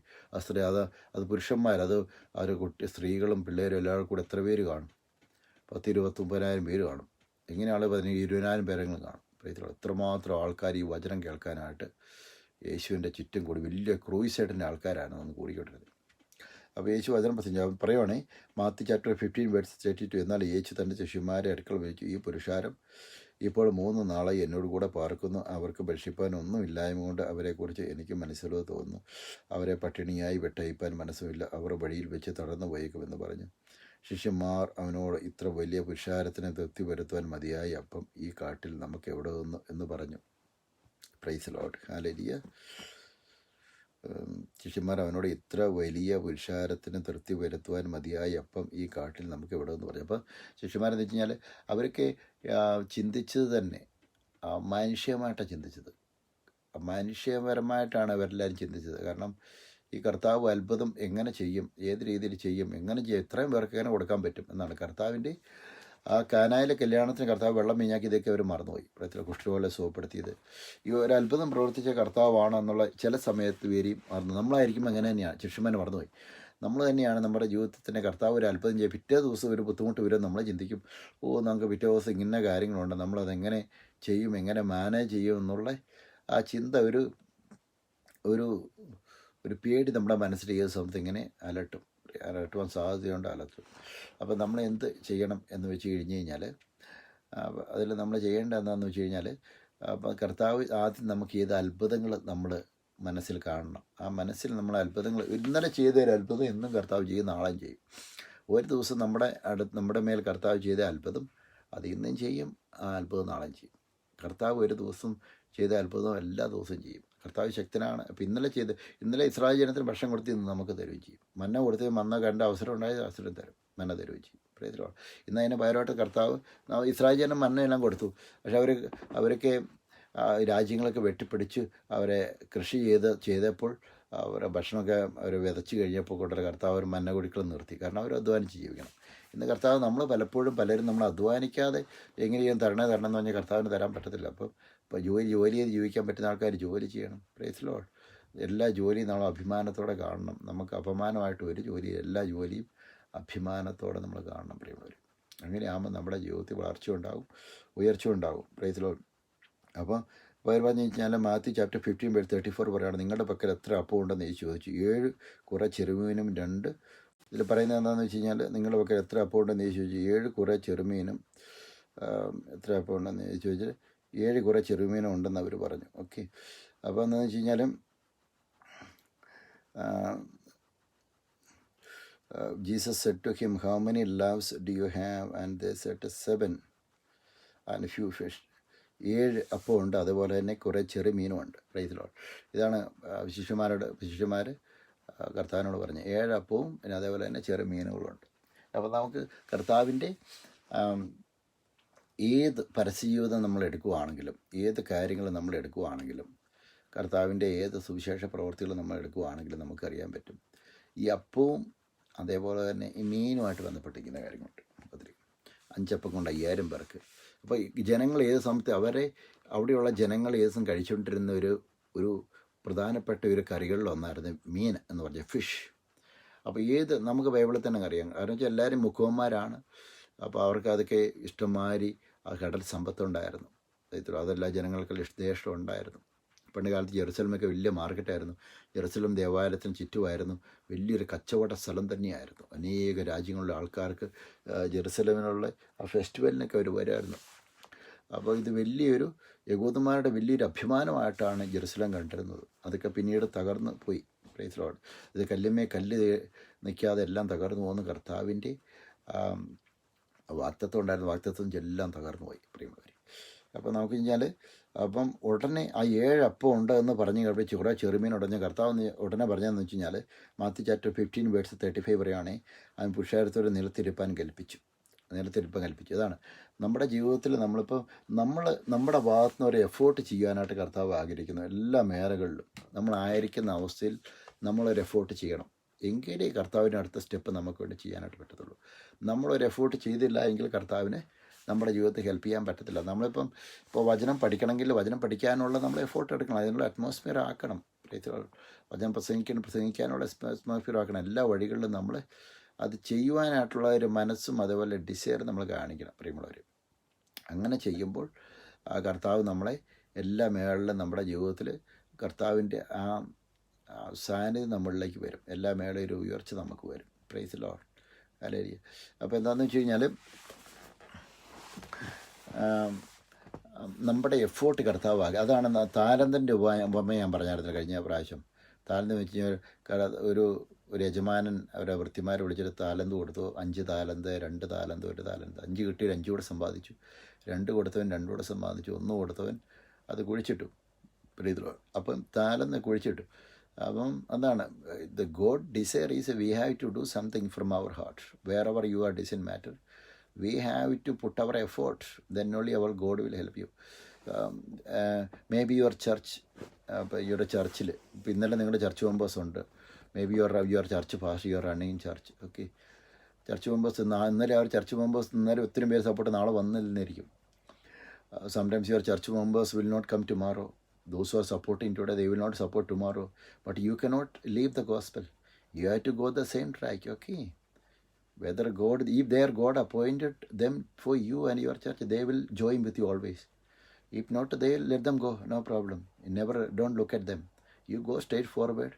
അത് പുരുഷന്മാർ, സ്ത്രീകളും പിള്ളേരും എല്ലാവരും കൂടെ എത്ര പേര് കാണും? 10,000-29,000 പേര് കാണും. എങ്ങനെയാണ് 20,000 പേരെങ്കിലും കാണും. എത്രമാത്രം ആൾക്കാർ ഈ വചനം കേൾക്കാനായിട്ട് യേശുവിൻ്റെ ചുറ്റും കൂടി വലിയ ക്രൂയിസൈഡിൻ്റെ ആൾക്കാരാണ് വന്ന് കൂടിക്കൊണ്ടിരുന്നത്. അപ്പോൾ യേശു വചനം പറയുവാണേ മാത്യു ചാപ്റ്റർ 15:32. എന്നാൽ യേശു തൻ്റെ ശിഷ്യന്മാരെ അടുക്കൽ വിളിച്ചു, ഈ പുരുഷാരം ഇപ്പോൾ 3 നാളായി എന്നോട് കൂടെ പാർക്കുന്നു. അവർക്ക് ഭക്ഷിപ്പാൻ ഒന്നുമില്ലായ്മ കൊണ്ട് അവരെക്കുറിച്ച് എനിക്ക് മനസ്സിലോ തോന്നുന്നു. അവരെ പട്ടിണിയായി വിട്ടയപ്പാൻ മനസ്സുമില്ല. അവർ വഴിയിൽ വെച്ച് തളർന്നു പോയേക്കുമെന്ന് പറഞ്ഞു. ശിഷ്യന്മാർ അവനോട്, ഇത്ര വലിയ പുരുഷാരത്തിന് തൃപ്തി വരുത്തുവാൻ മതിയായ അപ്പം ഈ കാട്ടിൽ നമുക്ക് എവിടെ നിന്ന് എന്ന് പറഞ്ഞു. Praise Lord. ഹല്ലേലൂയ. ശിഷ്യന്മാർ അവനോട്, ഇത്ര വലിയ പുരുഷാരത്തിന് തൃപ്തി വരുത്തുവാൻ മതിയായ അപ്പം ഈ കാട്ടിൽ നമുക്ക് എവിടെ എന്ന് പറഞ്ഞു. അപ്പം ശിഷ്യന്മാരെന്ന് വെച്ച് കഴിഞ്ഞാൽ അവരൊക്കെ ചിന്തിച്ചത് തന്നെ മാനുഷികമായിട്ടാണ് ചിന്തിച്ചത്. മനുഷ്യപരമായിട്ടാണ് അവരെല്ലാവരും ചിന്തിച്ചത്. കാരണം ഈ കർത്താവ് അത്ഭുതം എങ്ങനെ ചെയ്യും, ഏത് രീതിയിൽ ചെയ്യും, എങ്ങനെ ചെയ്യും, എത്രയും പേർക്ക് എങ്ങനെ കൊടുക്കാൻ പറ്റും എന്നാണ് കർത്താവിൻ്റെ ആ കാനായിലെ കല്യാണത്തിന് കർത്താവ് വെള്ളം വീഞ്ഞാക്കിയതൊക്കെ അവർ മറന്നുപോയി. പ്രത്യേക കുഷ്ഠരോഗികളെ സുഖപ്പെടുത്തിയത് ഈ ഒരു അത്ഭുതം പ്രവർത്തിച്ച കർത്താവാണ് എന്നുള്ള ചില സമയത്ത് പേരെയും മറന്നു. നമ്മളായിരിക്കും അങ്ങനെ തന്നെയാണ്. ശിഷ്യന്മാരെ മറന്നുപോയി. നമ്മൾ തന്നെയാണ് നമ്മുടെ ജീവിതത്തിൻ്റെ കർത്താവ് ഒരു അത്ഭുതം ചെയ്യുക. പിറ്റേ ദിവസം ഒരു ബുദ്ധിമുട്ട് വരും, നമ്മൾ ചിന്തിക്കും, നമുക്ക് പിറ്റേ ദിവസം ഇങ്ങനെ കാര്യങ്ങളുണ്ട്, നമ്മളതെങ്ങനെ ചെയ്യും, എങ്ങനെ മാനേജ് ചെയ്യും എന്നുള്ള ആ ചിന്ത ഒരു ഒരു ഒരു പേടി നമ്മുടെ മനസ്സിൽ ഏത് സമയത്ത് ഇങ്ങനെ അലട്ടുവാൻ സാധ്യതയുണ്ട്, അലട്ടും. അപ്പോൾ നമ്മൾ എന്ത് ചെയ്യണം എന്ന് വെച്ച് കഴിഞ്ഞ് കഴിഞ്ഞാൽ, അതിൽ നമ്മൾ ചെയ്യേണ്ടത് എന്താണെന്ന് വെച്ച് കഴിഞ്ഞാൽ, അപ്പോൾ കർത്താവ് ആദ്യം നമുക്ക് ഏത് അത്ഭുതങ്ങൾ നമ്മൾ മനസ്സിൽ കാണണം. ആ മനസ്സിൽ നമ്മൾ അത്ഭുതങ്ങൾ, ഇന്നലെ ചെയ്ത ഒരു അത്ഭുതം എന്നും കർത്താവ് ചെയ്യും, നാളെയും ചെയ്യും. ഒരു ദിവസം നമ്മുടെ മേൽ കർത്താവ് ചെയ്ത അത്ഭുതം അത് ഇന്നും ചെയ്യും, ആ അത്ഭുതം നാളെയും ചെയ്യും. കർത്താവ് ഒരു ദിവസം ചെയ്ത അത്ഭുതം എല്ലാ ദിവസവും ചെയ്യും. കർത്താവ് ശക്തനാണ്. അപ്പോൾ ഇന്നലെ ഇസ്രായേൽ ജനത്തിന് ഭക്ഷണം കൊടുത്ത് ഇന്ന് നമുക്ക് തരുകയും ചെയ്യും. മന്ന കൊടുത്ത് മന്ന കണ്ട അവസരം ഉണ്ടായത് അവസരം തരും, മന്ന തരുകയും ചെയ്യും. പ്രേതമാണ് ഇന്ന് അതിന് പകരമായിട്ട് കർത്താവ് ഇസ്രായേൽ ജനം മന്നയെല്ലാം കൊടുത്തു. പക്ഷെ അവരൊക്കെ രാജ്യങ്ങളൊക്കെ വെട്ടിപ്പിടിച്ച് അവരെ കൃഷി ചെയ്തപ്പോൾ അവരെ ഭക്ഷണമൊക്കെ അവർ വിതച്ച് കഴിഞ്ഞപ്പോൾ കൊണ്ടുള്ള കർത്താവ് അവർ മന്ന കുടിക്കൽ നിർത്തി. കാരണം അവർ അധ്വാനിച്ച് ജീവിക്കണം. ഇന്ന് കർത്താവ് നമ്മൾ പലരും നമ്മൾ അധ്വാനിക്കാതെ എങ്ങനെയും തരണം എന്ന് പറഞ്ഞാൽ കർത്താവിന് തരാൻ പറ്റത്തില്ല. ഇപ്പോൾ ജോലി ചെയ്ത് ജീവിക്കാൻ പറ്റുന്ന ആൾക്കാർ ജോലി ചെയ്യണം. Praise Lord. എല്ലാ ജോലിയും നമ്മൾ അഭിമാനത്തോടെ കാണണം. നമുക്ക് അപമാനമായിട്ട് ഒരു എല്ലാ ജോലിയും അഭിമാനത്തോടെ നമ്മൾ കാണണം പ്രിയമുള്ളവർ. അങ്ങനെയാകുമ്പോൾ നമ്മുടെ ജീവിതത്തിൽ വളർച്ച ഉണ്ടാകും, ഉയർച്ച ഉണ്ടാകും. Praise Lord. അപ്പോൾ പറഞ്ഞു കഴിഞ്ഞാൽ മാത്യു ചാപ്റ്റർ 15:34 പറയുകയാണ്, നിങ്ങളുടെ പക്കൽ എത്ര അപ്പം ഉണ്ടെന്ന് ചോദിച്ചു. 7 കുറേ ചെറുമീനും 2. ഇതിൽ പറയുന്നത് എന്താണെന്ന് വെച്ച് കഴിഞ്ഞാൽ, നിങ്ങളുടെ പക്കൽ എത്ര അപ്പം ഉണ്ടെന്ന് ചോദിച്ചു. 7 കുറേ ചെറുമീനും എത്ര അപ്പം ഉണ്ടെന്ന് ചോദിച്ചാൽ 7 കുറേ ചെറുമീനും ഉണ്ടെന്ന് അവർ പറഞ്ഞു. ഓക്കെ. അപ്പോൾ എന്താണെന്ന് വെച്ച് കഴിഞ്ഞാൽ Jesus said to him, how many loaves do you have? And they said 7 and few fish. 7 അപ്പം ഉണ്ട്, അതുപോലെ തന്നെ കുറേ ചെറിയ മീനുമുണ്ട്. Praise Lord. ഇതാണ് ശിഷ്യന്മാർ കർത്താവിനോട് പറഞ്ഞു. 7 അപ്പവും പിന്നെ അതേപോലെ തന്നെ ചെറിയ മീനുകളുണ്ട്. അപ്പോൾ നമുക്ക് കർത്താവിൻ്റെ ഏത് പരസ്യജീവിതം നമ്മൾ എടുക്കുകയാണെങ്കിലും, ഏത് കാര്യങ്ങൾ നമ്മൾ എടുക്കുകയാണെങ്കിലും, കർത്താവിൻ്റെ ഏത് സുവിശേഷ പ്രവൃത്തികൾ നമ്മൾ എടുക്കുകയാണെങ്കിലും നമുക്കറിയാൻ പറ്റും ഈ അപ്പവും അതേപോലെ തന്നെ ഈ മീനുമായിട്ട് ബന്ധപ്പെട്ടിരിക്കുന്ന കാര്യങ്ങളുണ്ട്. 5 അപ്പം കൊണ്ട് 5000 പേർക്ക്. അപ്പോൾ ജനങ്ങൾ ഏത് സമയത്ത് അവിടെയുള്ള ജനങ്ങൾ ഏത് സമയം കഴിച്ചുകൊണ്ടിരുന്ന ഒരു പ്രധാനപ്പെട്ട ഒരു കറികളിലൊന്നായിരുന്നു മീൻ എന്ന് പറഞ്ഞാൽ ഫിഷ്. അപ്പോൾ നമുക്ക് ബൈബിളിൽ തന്നെ അറിയാം. കാരണം വെച്ചാൽ എല്ലാവരും മുഖവന്മാരാണ്. അപ്പോൾ അവർക്ക് അതൊക്കെ ഇഷ്ടംമാതിരി ആ കടൽ സമ്പത്തുണ്ടായിരുന്നു. അതെല്ലാ ജനങ്ങൾക്കും ദേഷ്യം ഉണ്ടായിരുന്നു. പണ്ട് കാലത്ത് ജെറുസലമൊക്കെ വലിയ മാർക്കറ്റായിരുന്നു. ജെറുസലം ദേവാലയത്തിന് ചുറ്റുമായിരുന്നു. വലിയൊരു കച്ചവട സ്ഥലം തന്നെയായിരുന്നു. അനേക രാജ്യങ്ങളിലെ ആൾക്കാർക്ക് ജെറുസലമിനുള്ള ആ ഫെസ്റ്റിവലിനൊക്കെ അവർ വരുമായിരുന്നു. അപ്പോൾ ഇത് യഹൂദന്മാരുടെ വലിയൊരു അഭിമാനമായിട്ടാണ് ജെറുസലം കണ്ടിരുന്നത്. അതൊക്കെ പിന്നീട് തകർന്ന് പോയി. Praise Lord. ഇത് കല്ല് നിൽക്കാതെ എല്ലാം തകർന്നു പോകുന്ന കർത്താവിൻ്റെ വാഗ്ദത്തം ഉണ്ടായിരുന്ന വാഗ്ദത്തം എല്ലാം തകർന്നു പോയി പ്രിയമുള്ളവർ. അപ്പോൾ നമുക്ക് കഴിഞ്ഞാൽ ഉടനെ ആ 7 അപ്പം ഉണ്ട് എന്ന് പറഞ്ഞു കഴിപ്പിച്ച് കുറേ ചെറുമീൻ ഉടഞ്ഞ കർത്താവ് ഉടനെ പറഞ്ഞതെന്ന് വെച്ച് കഴിഞ്ഞാൽ മാത്യു ചാപ്റ്റർ 15:35 പറയുകയാണെങ്കിൽ അവൻ പുരുഷാരത്തോടെ നിലത്തിരിപ്പാൻ കൽപ്പിച്ചു. അതാണ് നമ്മുടെ ജീവിതത്തിൽ നമ്മുടെ ഭാഗത്തുനിന്ന് ഒരു എഫേർട്ട് ചെയ്യാനായിട്ട് കർത്താവ് ആഗ്രഹിക്കുന്നു. എല്ലാ മേഖലകളിലും നമ്മളായിരിക്കുന്ന അവസ്ഥയിൽ നമ്മളൊരു എഫേർട്ട് ചെയ്യണം. എങ്കിലേ കർത്താവിൻ്റെ അടുത്ത സ്റ്റെപ്പ് നമുക്ക് വേണ്ടി ചെയ്യാനായിട്ട് പറ്റത്തുള്ളൂ. നമ്മളൊരു എഫേർട്ട് ചെയ്തില്ല എങ്കിൽ കർത്താവിന് നമ്മുടെ ജീവിതത്തിൽ ഹെൽപ്പ് ചെയ്യാൻ പറ്റത്തില്ല. ഇപ്പോൾ വചനം പഠിക്കണമെങ്കിൽ വചനം പഠിക്കാനുള്ള നമ്മൾ എഫേർട്ട് എടുക്കണം. അതിനുള്ള അറ്റ്മോസ്ഫിയർ ആക്കണം. വചനം പ്രസംഗിക്കാനുള്ള അറ്റ്മോസ്ഫിയർ ആക്കണം. എല്ലാ വഴികളിലും നമ്മൾ അത് ചെയ്യുവാനായിട്ടുള്ള ഒരു മനസ്സും അതുപോലെ ഡിസയർ നമ്മൾ കാണിക്കണം പ്രിയമുള്ളവർ. അങ്ങനെ ചെയ്യുമ്പോൾ ആ കർത്താവ് നമ്മളെ എല്ലാ മേഖലയിലും നമ്മുടെ ജീവിതത്തിൽ കർത്താവിൻ്റെ ആ സാന്നിധ്യം നമ്മളിലേക്ക് വരും. എല്ലാ മേഖലയും ഒരു ഉയർച്ച നമുക്ക് വരും. Praise Lord. ഹല്ലേലൂയ. അപ്പോൾ എന്താണെന്ന് വെച്ച് കഴിഞ്ഞാൽ നമ്മുടെ എഫേർട്ട് കർത്താവാകുക. അതാണ് താലന്തിൻ്റെ ഉപമ ഞാൻ പറഞ്ഞായിരുന്നു കഴിഞ്ഞ പ്രാവശ്യം. താലന്ത് വെച്ച് കഴിഞ്ഞാൽ ഒരു യജമാനൻ അവരെ വൃത്തിമാരെ വിളിച്ചിട്ട് താലന്ത് കൊടുത്തു. 5 താലന്ത്, 2 താലന്ത്, 1 താലന്ത്. 5 കിട്ടിയ 5 കൂടെ സമ്പാദിച്ചു. 2 കൊടുത്തവൻ 2 കൂടെ സമ്പാദിച്ചു. 1 കൊടുത്തവൻ അത് കുഴിച്ചിട്ടു. പ്രീതോ. അപ്പം താലന്ത് കുഴിച്ചിട്ടു. അപ്പം അതാണ് the God desire is we have to do something from our heart. Wherever you are doesn't matter, we have to put our effort, then only our God will help you. Maybe your church, your churchil, ഇന്നലെ നിങ്ങളുടെ church members ഉണ്ട്. Maybe your church pastor, you are running in church. Okay. Church members ഇന്നലെ അവർ church members ഇന്നലെ ഒത്തിരി പേര് support നാളെ വന്നില്ലെന്നിരിക്കും. Sometimes your church members will not come tomorrow. Those who are supporting today, they will not support tomorrow. But you cannot leave the gospel. You have to go the same track, okay? Whether God, if their God appointed them for you and your church, they will join with you always. If not, they will let them go, no problem. Never, don't look at them. You go straight forward.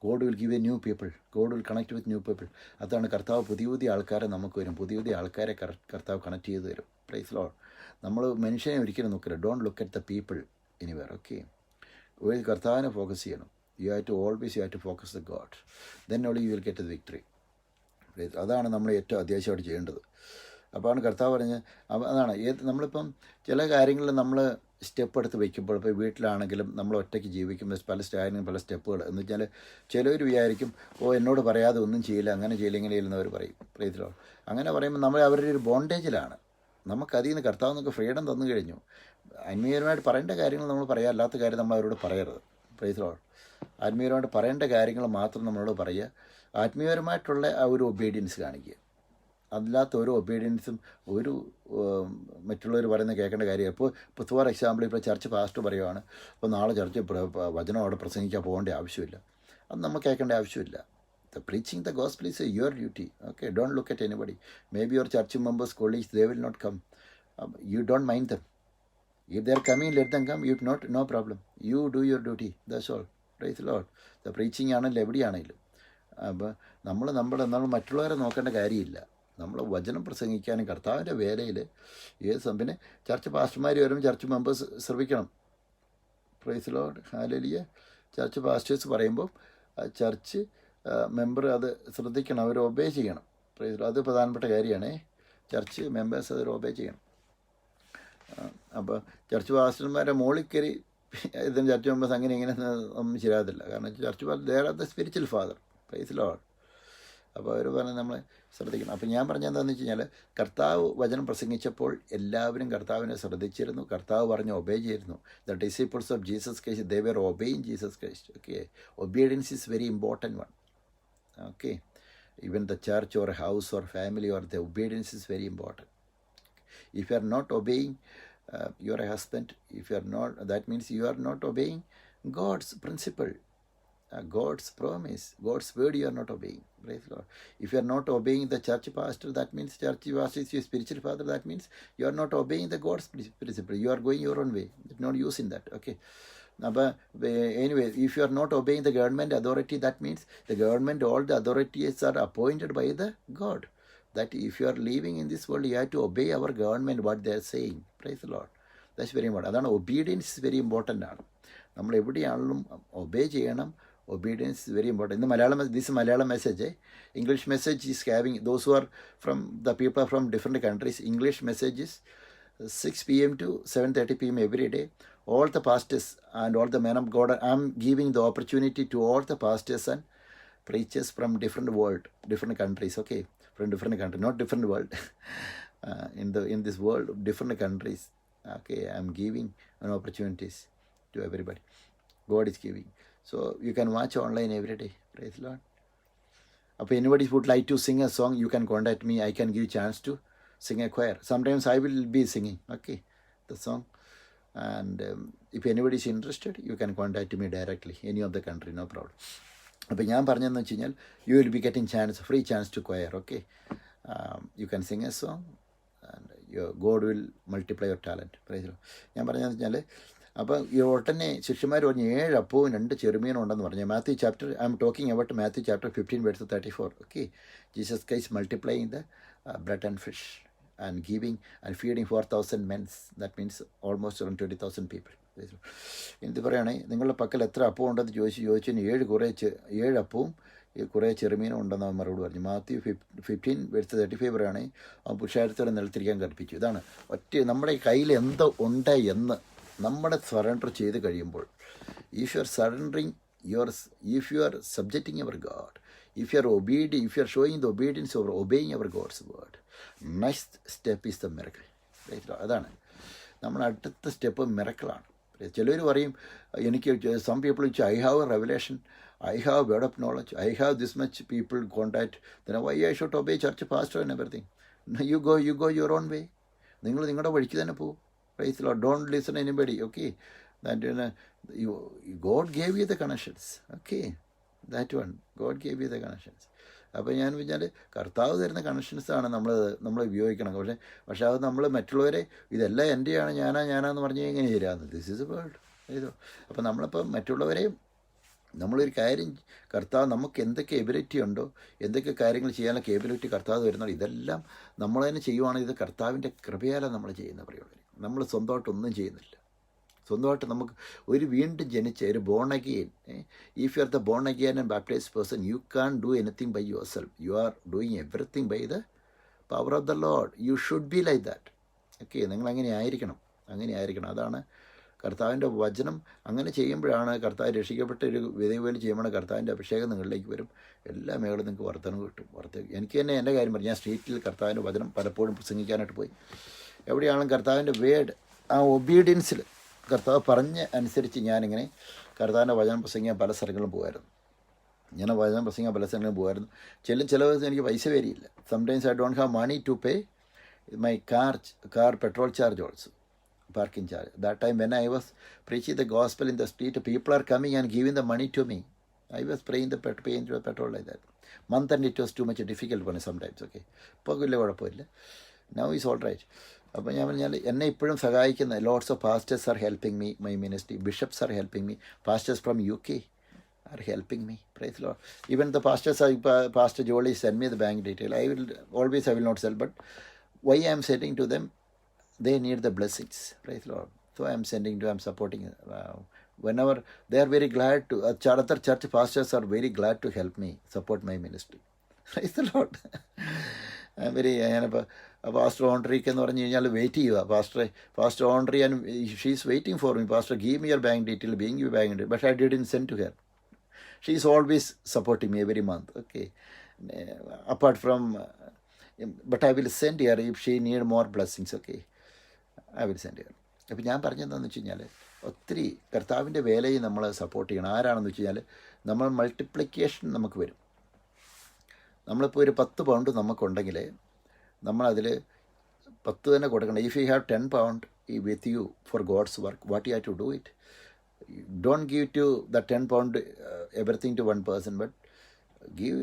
God will give you new people. God will connect with new people. അതാണ് കർത്താവ് പുതിയ പുതിയ ആൾക്കാരെ നമുക്ക് വരും. പുതിയ പുതിയ ആൾക്കാരെ കർത്താവ് കണക്ട് ചെയ്ത് തരും. Praise Lord. നമ്മൾ മനുഷ്യനെ ഒരിക്കലും നോക്കില്ല. Don't look at the people anywhere, okay? ഒരു കർത്താവിനെ ഫോക്കസ് ചെയ്യണം. You have to always you have to focus the God. Then only you will get the victory. അതാണ് നമ്മൾ ഏറ്റവും അത്യാവശ്യമായിട്ട് ചെയ്യേണ്ടത്. അപ്പോഴാണ് കർത്താവ് പറഞ്ഞ് അതാണ് നമ്മളിപ്പം ചില കാര്യങ്ങളിൽ നമ്മൾ സ്റ്റെപ്പ് എടുത്ത് വയ്ക്കുമ്പോൾ, ഇപ്പോൾ വീട്ടിലാണെങ്കിലും നമ്മൾ ഒറ്റയ്ക്ക് ജീവിക്കുമ്പോൾ പല സ്റ്റാൻഡിങ് പല സ്റ്റെപ്പുകൾ എന്ന് വെച്ചാൽ ചിലവർ വിചാരിക്കും എന്നോട് പറയാതെ ഒന്നും ചെയ്യില്ല, അങ്ങനെ ചെയ്യില്ല, ഇങ്ങനെ ചെയ്യുന്നവർ പറയും. പ്രൈസിലോ അങ്ങനെ പറയുമ്പോൾ നമ്മൾ അവരുടെ ഒരു ബോണ്ടേജിലാണ്. നമുക്കതിൽ നിന്ന് കർത്താവ് നമുക്ക് ഫ്രീഡം തന്നു കഴിഞ്ഞു. ആത്മീയപരമായിട്ട് പറയേണ്ട കാര്യങ്ങൾ നമ്മൾ പറയാം, അല്ലാത്ത കാര്യം നമ്മൾ അവരോട് പറയരുത്. പ്രൈസിലോ ആത്മീയപരമായിട്ട് പറയേണ്ട കാര്യങ്ങൾ മാത്രം നമ്മളോട് പറയുക. ആത്മീയപരമായിട്ടുള്ള ആ ഒരു ഒബീഡിയൻസ് കാണിക്കുക. അല്ലാത്ത ഒരു ഒബീഡിയൻസും ഒരു മറ്റുള്ളവർ പറയുന്നത് കേൾക്കേണ്ട കാര്യം. ഇപ്പോൾ ഫോർ എക്സാമ്പിൾ ഇപ്പോൾ ചർച്ച് പാസ്റ്റർ പറയുവാണ്, അപ്പോൾ നാളെ ചർച്ച് വചനം അവിടെ പ്രസംഗിക്കാൻ പോകേണ്ട ആവശ്യമില്ല. അത് നമ്മൾ കേൾക്കേണ്ട ആവശ്യമില്ല. The preaching the gospel is your duty. Okay, don't look at anybody. Maybe your church members, colleagues, they will not come. You don't mind them. If they are coming, let them come. If not, no problem. You do your duty. That's all. Praise the Lord. The preaching ആണെങ്കിലും എവിടെയാണെങ്കിലും അപ്പോൾ നമ്മൾ മറ്റുള്ളവരെ നോക്കേണ്ട കാര്യമില്ല. നമ്മൾ വചനം പ്രസംഗിക്കാനും കർത്താവിൻ്റെ വേലയിൽ പിന്നെ ചർച്ച് പാസ്റ്റർമാർ വരും, ചർച്ച് മെമ്പേഴ്സ് ശ്രമിക്കണം. Price the Lord. Hallelujah. Church pastors പറയുമ്പോൾ ചർച്ച് മെമ്പർ അത് ശ്രദ്ധിക്കണം, അവർ ഒബേ ചെയ്യണം. അത് പ്രധാനപ്പെട്ട കാര്യമാണ്. ചർച്ച് മെമ്പേഴ്സ് അത് ഒബേ ചെയ്യണം. അപ്പോൾ ചർച്ച് പാസ്റ്റർമാരെ മോളിൽ കയറി ഇതിന് ചർച്ച് മെമ്പേഴ്സ് അങ്ങനെ ഇങ്ങനെ ഒന്നും ശരിയാകത്തില്ല. കാരണം church they are the spiritual father. Price the Lord. അപ്പോൾ അവർ പറഞ്ഞ് നമ്മൾ ശ്രദ്ധിക്കണം. അപ്പോൾ ഞാൻ പറഞ്ഞതെന്താണെന്ന് വെച്ച് കഴിഞ്ഞാൽ കർത്താവ് വചനം പ്രസംഗിച്ചപ്പോൾ എല്ലാവരും കർത്താവിനെ ശ്രദ്ധിച്ചിരുന്നു. കർത്താവ് പറഞ്ഞ് ഒബേ ചെയ്തിരുന്നു. The disciples of Jesus Christ, they were obeying Jesus Christ. Okay, obedience is very important one. Okay, even the church or house or family or the obedience is very important. If you are not obeying your husband, if you are not, that means you are not obeying God's principle, God's promise, God's word you are not obeying. Praise the Lord. If you are not obeying the church pastor, that means church pastor is your spiritual father, that means you are not obeying the God's principle. You are going your own way. There's no use in that. Okay. But anyway, if you are not obeying the government authority, that means the government, all the authorities are appointed by the God. That if you are living in this world, you have to obey our government, what they are saying. Praise the Lord. That's very important. അതാണ് obedience very important ആണ്. നമ്മൾ എവിടെയാണെങ്കിലും obey ചെയ്യണം. Obedience is very important. In the this Malayalam message, English message is having, those who are from, the people from different countries, English message is 6 p.m. to 7:30 p.m. every day. All the pastors and all the men of God, I'm giving the opportunity to all the pastors and preachers from different world, different countries, okay? From different countries, not different world. In this world, different countries, okay? I'm giving an opportunities to everybody. God is giving. So you can watch online every day. Praise the Lord. If anybody would like to sing a song, you can contact me. I can give chance to sing a choir. Sometimes I will be singing, okay, the song. And if anybody is interested, you can contact me directly, any of the country, no problem. അപ്പോൾ ഞാൻ പറഞ്ഞതെന്ന് വെച്ച് കഴിഞ്ഞാൽ you will be getting chance, free chance to choir, okay? You can sing a song and God will multiply your talent. Praise the Lord. ഞാൻ പറഞ്ഞതെന്ന് വെച്ചാൽ അപ്പോൾ ഈ ഉടനെ ശിഷ്യന്മാർ പറഞ്ഞ് 7 അപ്പവും 2 ചെറുമീനും ഉണ്ടെന്ന് പറഞ്ഞു. Matthew chapter, I am talking about Matthew chapter 15 verse 34. Okay, Jesus Christ multiplying the bread and fish and giving and feeding 4,000 men. That means almost around 20,000 people. എന്ത് പറയുകയാണെങ്കിൽ നിങ്ങളുടെ പക്കൽ എത്ര അപ്പം ഉണ്ടെന്ന് ചോദിച്ചതിന് 7 അപ്പവും കുറേ ചെറുമീനും ഉണ്ടെന്ന് അവൻ മറുപടി പറഞ്ഞു. മാത്യു 15 verse 35 പറയുകയാണെങ്കിൽ ആ പുരുഷാരത്തോടെ നിലത്തിരിക്കാൻ കൽപ്പിച്ചു. ഇതാണ് നമ്മുടെ കയ്യിൽ എന്തോ ഉണ്ട് എന്ന് നമ്മുടെ സറണ്ടർ ചെയ്ത് കഴിയുമ്പോൾ, if you are surrendering if you are subjecting your God, if you are obedient, if you are showing the obedience or obeying our God's word, next step is the miracle. അതാണ് നമ്മുടെ അടുത്ത step മിറക്കിളാണ്. ചിലർ പറയും എനിക്ക്, some people വെച്ച് I have A revelation, I have word of knowledge. I have this much people contact. Then why I should obey church pastor and everything? No, you go your own way. നിങ്ങൾ നിങ്ങളുടെ വഴിക്ക് തന്നെ പോകും. Praise the Lord. Don't listen to anybody. Okay. That God gave you the connections. Okay. That one. God gave you the connections. അപ്പോൾ ഞാൻ വിചാൽ കർത്താവ് തരുന്ന കണക്ഷൻസാണ് നമ്മൾ ഉപയോഗിക്കണം. പക്ഷേ അത് നമ്മൾ മറ്റുള്ളവരെ ഇതെല്ലാം എൻ്റെയാണ് ഞാനാന്ന് പറഞ്ഞ് എങ്ങനെ ശരിയാകുന്നത്? This is a world. ചെയ്തോ. അപ്പോൾ നമ്മളിപ്പോൾ മറ്റുള്ളവരെയും നമ്മളൊരു കാര്യം കർത്താവ് നമുക്ക് എന്തൊക്കെ എബിലിറ്റി ഉണ്ടോ, എന്തൊക്കെ കാര്യങ്ങൾ ചെയ്യാനുള്ള എബിലിറ്റി കർത്താവ് വരുന്നോ, ഇതെല്ലാം നമ്മൾ തന്നെ ചെയ്യുവാണെങ്കിൽ ഇത് കർത്താവിൻ്റെ കൃപയാലാണ് നമ്മൾ ചെയ്യുന്ന പ്രിയമുള്ളവർ. നമ്മൾ സ്വന്തമായിട്ടൊന്നും ചെയ്യുന്നില്ല. സ്വന്തമായിട്ട് നമുക്ക് ഒരു വീണ്ടും ജനിച്ച ഒരു born again, if you are the born again and baptized person, you can do anything by yourself. You are doing everything by the power of the Lord. You should be like that. Okay, നിങ്ങൾ അങ്ങനെ ആയിരിക്കണം. അതാണ് കർത്താവിൻ്റെ വചനം. അങ്ങനെ ചെയ്യുമ്പോഴാണ് കർത്താവ് രക്ഷിക്കപ്പെട്ട ഒരു വിധവേലി ചെയ്യുമ്പോൾ കർത്താവിൻ്റെ അഭിഷേകം നിങ്ങളിലേക്ക് വരും. എല്ലാ മേഖലയും നിങ്ങൾക്ക് വർധനം കിട്ടും. എനിക്ക് തന്നെ എൻ്റെ കാര്യം പറഞ്ഞു, ഞാൻ സ്ട്രീറ്റിൽ കർത്താവിൻ്റെ വചനം പലപ്പോഴും പ്രസംഗിക്കാനായിട്ട് പോയി. എവിടെയാണെങ്കിലും കർത്താവിൻ്റെ വേർഡ്, ആ ഒബീഡിയൻസിൽ കർത്താവ് പറഞ്ഞ അനുസരിച്ച് ഞാനിങ്ങനെ കർത്താവിൻ്റെ വചനം പ്രസംഗിക്കാൻ പല സ്ഥലങ്ങളിലും പോകുമായിരുന്നു. ചില ദിവസം എനിക്ക് പൈസ വരില്ല. Sometimes I don't have money to pay my car petrol charge also, parking charge. That time when I was preaching the gospel in the street, people are coming and giving the money to me. I was paying the petrol like that. Month and it was too much difficult for me sometimes. Okay. ഇപ്പോൾ വലിയ കുഴപ്പമില്ല. Now is all right. അപ്പോൾ ഞാൻ പറഞ്ഞാൽ എന്നെ ഇപ്പോഴും സഹായിക്കുന്ന lots of pastors are helping me, my ministry, bishops are helping me, pastors from UK are helping me. Praise the Lord. Even the pastors, Pastor Jolie send me the bank detail. I will not sell, but why I am sending to them? They need the blessings. Praise the Lord. So I am supporting. Whenever they are very glad to, other church pastors are very glad to help me, support my ministry. Praise the Lord. I am very, Pastor Andrique എന്ന് പറഞ്ഞു കഴിഞ്ഞാൽ wait ചെയ്യുക. Pastor Andri, and she is waiting for me. Pastor, give me your bank detail, being your bank detail. But I didn't send to her. She is always supporting me every month. Okay. Apart from, but I will send her if she need more blessings. Okay. I will send her. അപ്പോൾ ഞാൻ പറഞ്ഞതെന്താണെന്ന് വെച്ച് കഴിഞ്ഞാൽ ഒത്തിരി കർത്താവിൻ്റെ വേലയെ നമ്മൾ support ചെയ്യണം. ആരാണെന്ന് വെച്ച് കഴിഞ്ഞാൽ നമ്മൾ മൾട്ടിപ്ലിക്കേഷൻ നമുക്ക് വരും. നമ്മളിപ്പോൾ ഒരു 10 പൗണ്ട് നമുക്കുണ്ടെങ്കിൽ നമ്മളതിൽ 10 തന്നെ കൊടുക്കണം. If you have 10 pound with you for God's work, what you have to do it. Don't give to the 10 pound everything to one person, but give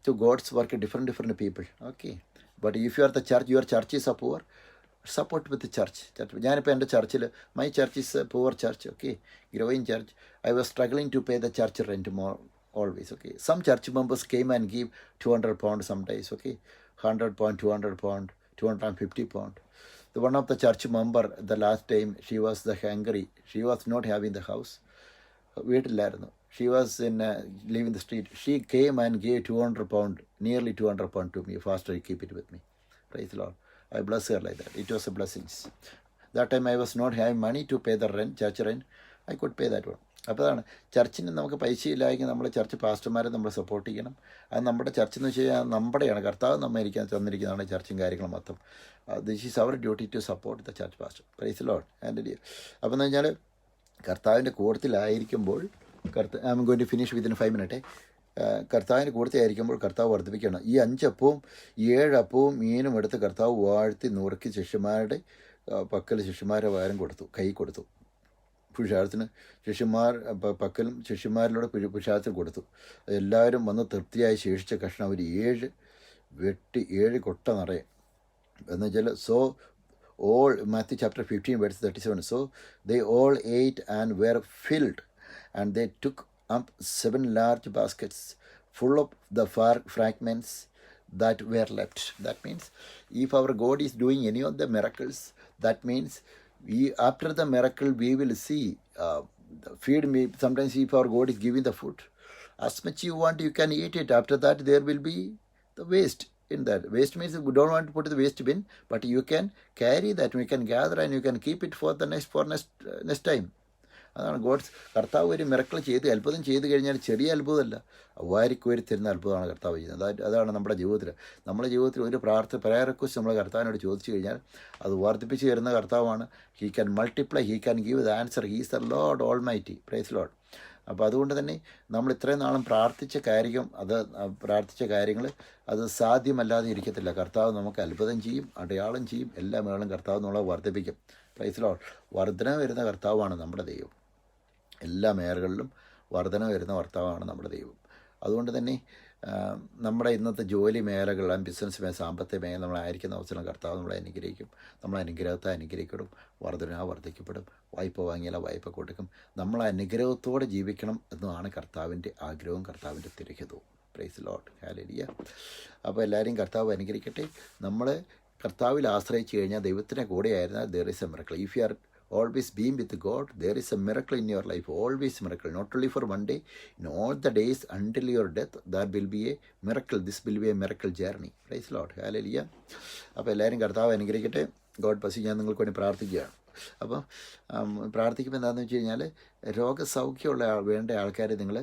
to God's work different people. Okay. But if you are the church, your church is a poor, support with the church. ഞാനിപ്പോൾ എൻ്റെ ചർച്ചിൽ, my church is a poor church. Okay. Growing church. I was struggling to pay the church rent more always. Okay. Some church members came and give 200 pound some days. Okay. 100 pound, 200 pound, 250 pound. The one of the church member, the last time, she was hungry. She was not having the house. വീട്ടിലായിരുന്നു. She was living the street. She came and gave 200 pound, nearly 200 pound to me. Faster, keep it with me. Praise the Lord. I bless her like that. It was a blessing. That time I was not having money to pay the rent, church rent. I could pay that one. അപ്പോൾ അതാണ്, ചർച്ചിന് നമുക്ക് പൈസ ഇല്ലായെങ്കിൽ നമ്മൾ church പാസ്റ്റർമാരെ നമ്മൾ support ചെയ്യണം. അത് നമ്മുടെ ചർച്ചെന്ന് വെച്ച് കഴിഞ്ഞാൽ നമ്മുടെയാണ്, കർത്താവ് നമ്മെ തന്നിരിക്കുന്നതാണ് ചർച്ചും കാര്യങ്ങളും മൊത്തം. This is our duty to support the church pastor. Praise the Lord. And അപ്പോൾ എന്ന് കഴിഞ്ഞാൽ കർത്താവിൻ്റെ കൂട്ടത്തിലായിരിക്കുമ്പോൾ I am going to finish within 5 minutes. കർത്താവിൻ്റെ കൂട്ടത്തിലായിരിക്കുമ്പോൾ കർത്താവ് വർദ്ധിപ്പിക്കണം. ഈ 5 അപ്പവും 7 അപ്പവും മീനും എടുത്ത് കർത്താവ് വാഴ്ത്തി നുറുക്കി ശിഷ്യന്മാരുടെ ശിഷ്യന്മാരെ വാരം കൊടുത്തു, കൈ കൊടുത്തു. പുരുഷാരത്തിന് പക്കലും ശിഷ്യന്മാരിലൂടെ പുരുഷാരത്തിന് കൊടുത്തു. എല്ലാവരും വന്ന് തൃപ്തിയായി ശേഷിച്ച കഷ്ണം അവർ 7 വെട്ടി 7 കൊട്ട നിറയെ എന്ന് വെച്ചാൽ. So all, Matthew chapter 15 verse 37, so they all ate and were filled, and they took up 7 large baskets full of the fragments that were left. That means if our God is doing any of the miracles, that means after the miracle we will see feed me. Sometimes if our God is giving the food, as much you want you can eat it. After that there will be the waste in that. Waste means we don't want to put in the waste bin, but you can carry that, you can gather and you can keep it for the next time. അതാണ് God's. കർത്താവ് ഒരു miracle അത്ഭുതം ചെയ്ത് കഴിഞ്ഞാൽ ചെറിയ അത്ഭുതമല്ല, വാരിക്കോരി തരുന്ന അത്ഭുതമാണ് കർത്താവ് ചെയ്യുന്നത്. അതാണ് നമ്മുടെ ജീവിതത്തിൽ ഒരു പ്രയർ റിക്വസ്റ്റ് നമ്മൾ കർത്താവിനോട് ചോദിച്ചു കഴിഞ്ഞാൽ അത് വർദ്ധിപ്പിച്ച് തരുന്ന കർത്താവാണ്. He can multiply, he can give the answer. He is the Lord almighty. Praise Lord. അപ്പോൾ അതുകൊണ്ട് തന്നെ നമ്മൾ ഇത്രയും നാളും പ്രാർത്ഥിച്ച കാര്യങ്ങൾ അത് സാധ്യമല്ലാതെ ഇരിക്കത്തില്ല. കർത്താവ് നമുക്ക് അത്ഭുതം ചെയ്യും, അടയാളം ചെയ്യും, എല്ലാ മേളും കർത്താവ് നമ്മളെ വർദ്ധിപ്പിക്കും. Praise Lord. വർധന വരുന്ന കർത്താവാണ് നമ്മുടെ ദൈവം. എല്ലാ മേഖലകളിലും വർധന വരുന്ന കർത്താവാണ് നമ്മുടെ ദൈവം. അതുകൊണ്ട് തന്നെ നമ്മുടെ ഇന്നത്തെ ജോലി മേഖലകൾ, ബിസിനസ് സാമ്പത്തിക മേഖല നമ്മളായിരിക്കുന്ന അവസരം കർത്താവ് നമ്മളെ അനുഗ്രഹിക്കും. നമ്മളെ അനുഗ്രഹത്തെ അനുഗ്രഹിക്കപ്പെടും, വർദ്ധിക്കപ്പെടും. വായ്പ വാങ്ങിയാൽ വായ്പ കൊടുക്കും. നമ്മൾ അനുഗ്രഹത്തോടെ ജീവിക്കണം എന്നതാണ് കർത്താവിൻ്റെ ആഗ്രഹവും കർത്താവിൻ്റെ തിരഹിതവും. Price Lord. ഹല്ലേലൂയ. അപ്പോൾ എല്ലാവരെയും കർത്താവ് അനുഗ്രഹിക്കട്ടെ. നമ്മൾ കർത്താവിൽ ആശ്രയിച്ച് കഴിഞ്ഞാൽ ദൈവത്തിൻ്റെ കൂടെയായിരുന്നാൽ there is a miracle. If you are always being with God, there is a miracle in your life. Always miracle. Not only for one day, in all the days until your death, there will be a miracle. This will be a miracle journey. Praise Lord. Hallelujah. അപ്പോൾ എല്ലാവരും കർത്താവ് അനുഗ്രഹിക്കട്ടെ. God bless U. ഞാൻ നിങ്ങൾക്ക് വേണ്ടി പ്രാർത്ഥിക്കുകയാണ്. അപ്പോൾ പ്രാർത്ഥിക്കുമ്പോൾ എന്താണെന്ന് വെച്ച് കഴിഞ്ഞാൽ രോഗസൗഖ്യമുള്ള വേണ്ട ആൾക്കാരെ നിങ്ങൾ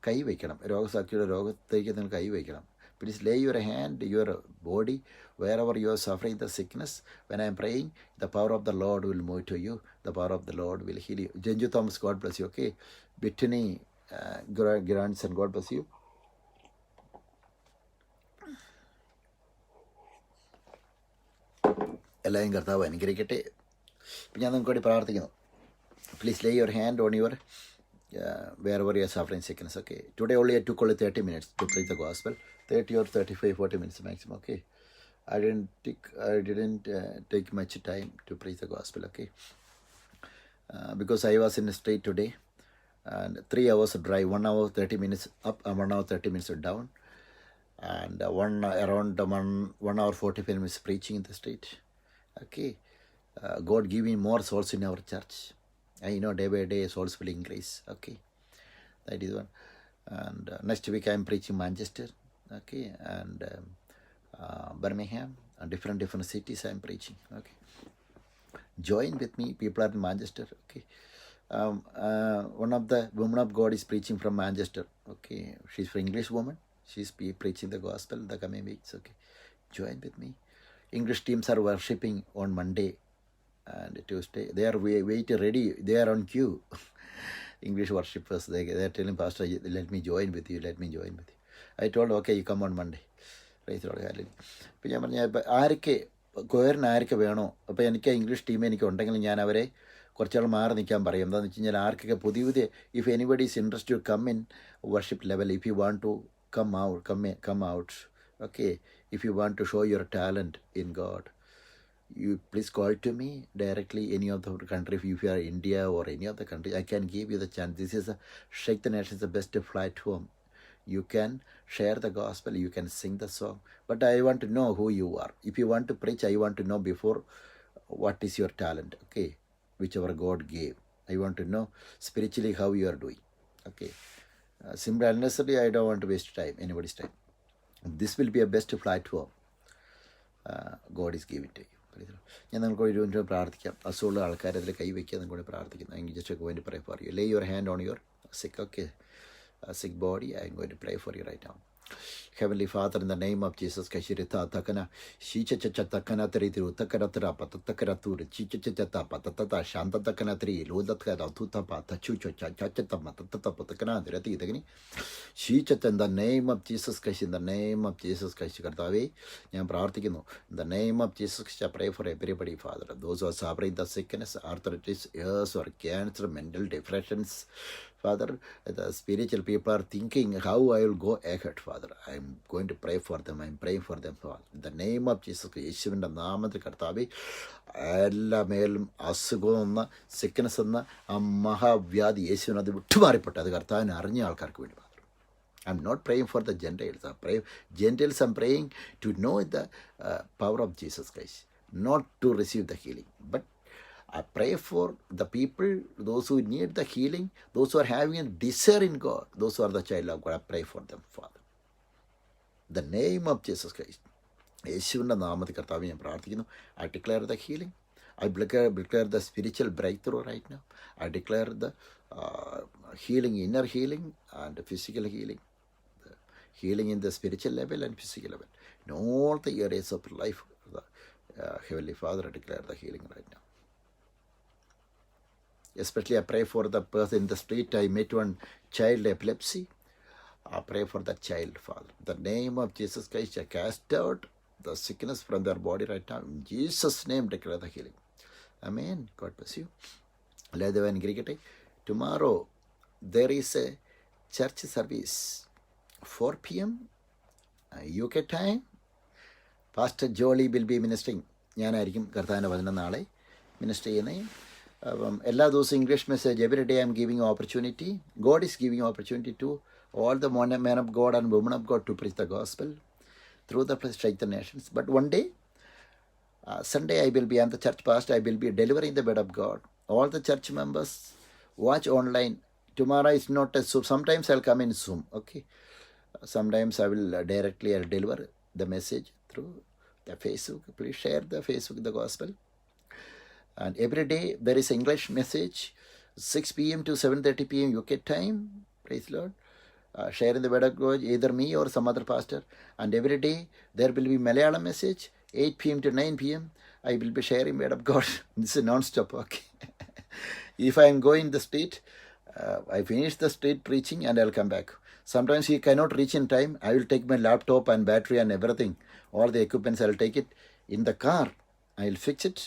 കൈവയ്ക്കണം. രോഗത്തേക്ക് നിങ്ങൾ കൈവയ്ക്കണം. Please lay your hand, your body, wherever you are suffering the sickness. When I am praying, the power of the Lord will move to you. The power of the Lord will heal you. Jenju Thomas, God bless you. Okay. Brittany grandson, God bless you. എല്ലാവരും കർത്താവ് അനുഗ്രഹിക്കട്ടെ. ഇപ്പം ഞാൻ നിങ്ങൾക്ക് വേണ്ടി പ്രാർത്ഥിക്കുന്നു. Please lay your hand on your wherever you are suffering sickness. Okay. Today only I took only 30 minutes to preach the gospel. 30 or 35, 40 minutes maximum. Okay. I didn't take much time to preach the gospel. Okay. Because I was in the street today, and 3 hours drive, 1 hour 30 minutes up and 1 hour 30 minutes down, and around 1 hour 45 minutes preaching in the street. Okay. God give me more souls in our church. I know day by day souls will increase. Okay. That is one. And next week I am preaching Manchester. Okay. And Birmingham and different cities I am preaching. Okay. Join with me. People are in Manchester. Okay. One of the women of God is preaching from Manchester. Okay. She's an English woman. She's preaching the gospel the coming weeks. Okay. Join with me. English teams are worshipping on Monday and Tuesday. They are waiting ready. They are on queue. English worshippers. They are telling Pastor, let me join with you. Let me join with you. I told, okay, you come on Monday. Praise the Lord. അപ്പോൾ ഞാൻ പറഞ്ഞ കൊയറിന് ആരൊക്കെ വേണോ, അപ്പോൾ എനിക്ക് English team എനിക്ക് ഉണ്ടെങ്കിൽ ഞാൻ അവരെ കുറച്ചാൾ മാറി നിൽക്കാൻ പറയും. എന്താണെന്ന് വെച്ച് കഴിഞ്ഞാൽ ആർക്കൊക്കെ പുതിയ if anybody is interest to come in worship level, if you want to come out, okay, if you want to show your talent in God, you please call to me directly, any of the country. If you are India or any of the country, I can give you the chance. This is Shake the Nations, the best platform. You can share the gospel, you can sing the song, but I want to know who you are. If you want to preach, I want to know before what is your talent, okay, whichever God gave. I want to know spiritually how you are doing. Okay. Simply, unnecessarily, I don't want to waste time, anybody's time. This will be a best platform God is giving to you. ഞാൻ നിങ്ങൾക്ക് വേണ്ടി പ്രാർത്ഥിക്കാം. അസുഖമുള്ള ആൾക്കാർ അതിൽ കൈവയ്ക്കുക, നിങ്ങൾക്ക് വേണ്ടി പ്രാർത്ഥിക്കുന്നു. I just going to pray for you. Lay your hand on your sick, okay, sick body. I am going to pray for you right now. Heavenly Father, in the name of Jesus, Kashirita Takana, Shicha Takana 3, Takara Patakaratur, Chichata Patata, Shanta Takana 3, Ludaka, Tutapa, Tachucha, Chachata, Matata Patakana, Reti, Shichat, in the name of Jesus, Kash, in the name of Jesus, Kashikatavi, Yampratikino, in the name of Jesus, I pray for everybody, Father. Those who are suffering the sickness, arthritis, ears, or cancer, mental depressions, Father, the spiritual people are thinking how I will go ahead, Father. I am going to pray for them. I am praying for them, Father. In the name of Jesus, യേശുവിൻ്റെ നാമത്തിൽ കർത്താവേ, എല്ലാ മേലും അസുഖം എന്ന sickness എന്ന ആ മഹാവ്യാധി യേശുവിന് അത് വിട്ടുമാറിപ്പെട്ടെ. അത് കർത്താവിനെ അറിഞ്ഞ ആൾക്കാർക്ക് വേണ്ടി, Father. I am not praying for the Gentiles. I am praying to know the power of Jesus Christ, not to receive the healing, but I pray for the people, those who need the healing, those who are having a desire in God, those who are the child of God. I pray for them, Father. The name of Jesus Christ. യേശുവിൻ്റെ നാമത്തിൽ കർത്താവേ ഞാൻ പ്രാർത്ഥിക്കുന്നു. I declare the healing. I declare the spiritual breakthrough right now. I declare the healing, inner healing and physical healing. The healing in the spiritual level and physical level. In all the areas of life, the Heavenly Father, I declare the healing right now. Especially I pray for the person in the street. I met one child epilepsy. I pray for that child, Father. In the name of Jesus Christ, I cast out the sickness from their body right now. In Jesus' name, declare the healing. Amen. God bless you. Tomorrow, there is a church service, 4 p.m. UK time. Pastor Jolie will be ministering. ഞാനായിരിക്കും കർത്താവിൻ്റെ വചനം നാളെ minister ചെയ്യുന്നത്. എല്ലാ ദിവസവും English message every day I am giving opportunity. God is giving opportunity to all the men of God and women of God to preach the gospel through the Shake the Nations. But one day, Sunday, I will be on the church pastor. I will be delivering the word of God. All the church members watch online. Tomorrow is not a Zoom. Sometimes I'll come in Zoom. Okay. Sometimes I will directly deliver the message through the Facebook. Please share the Facebook, the gospel. And every day there is English message, 6 p.m. to 7:30 p.m. UK time. Praise the Lord. Sharing the word of God, either me or some other pastor. And every day there will be Malayalam message, 8 p.m. to 9 p.m. I will be sharing word of God. This is non-stop. Okay. If I am going the street, I finish the street preaching and I'll come back. Sometimes he cannot reach in time. I will take my laptop and battery and everything. All the equipments, I'll take it in the car. I'll fix it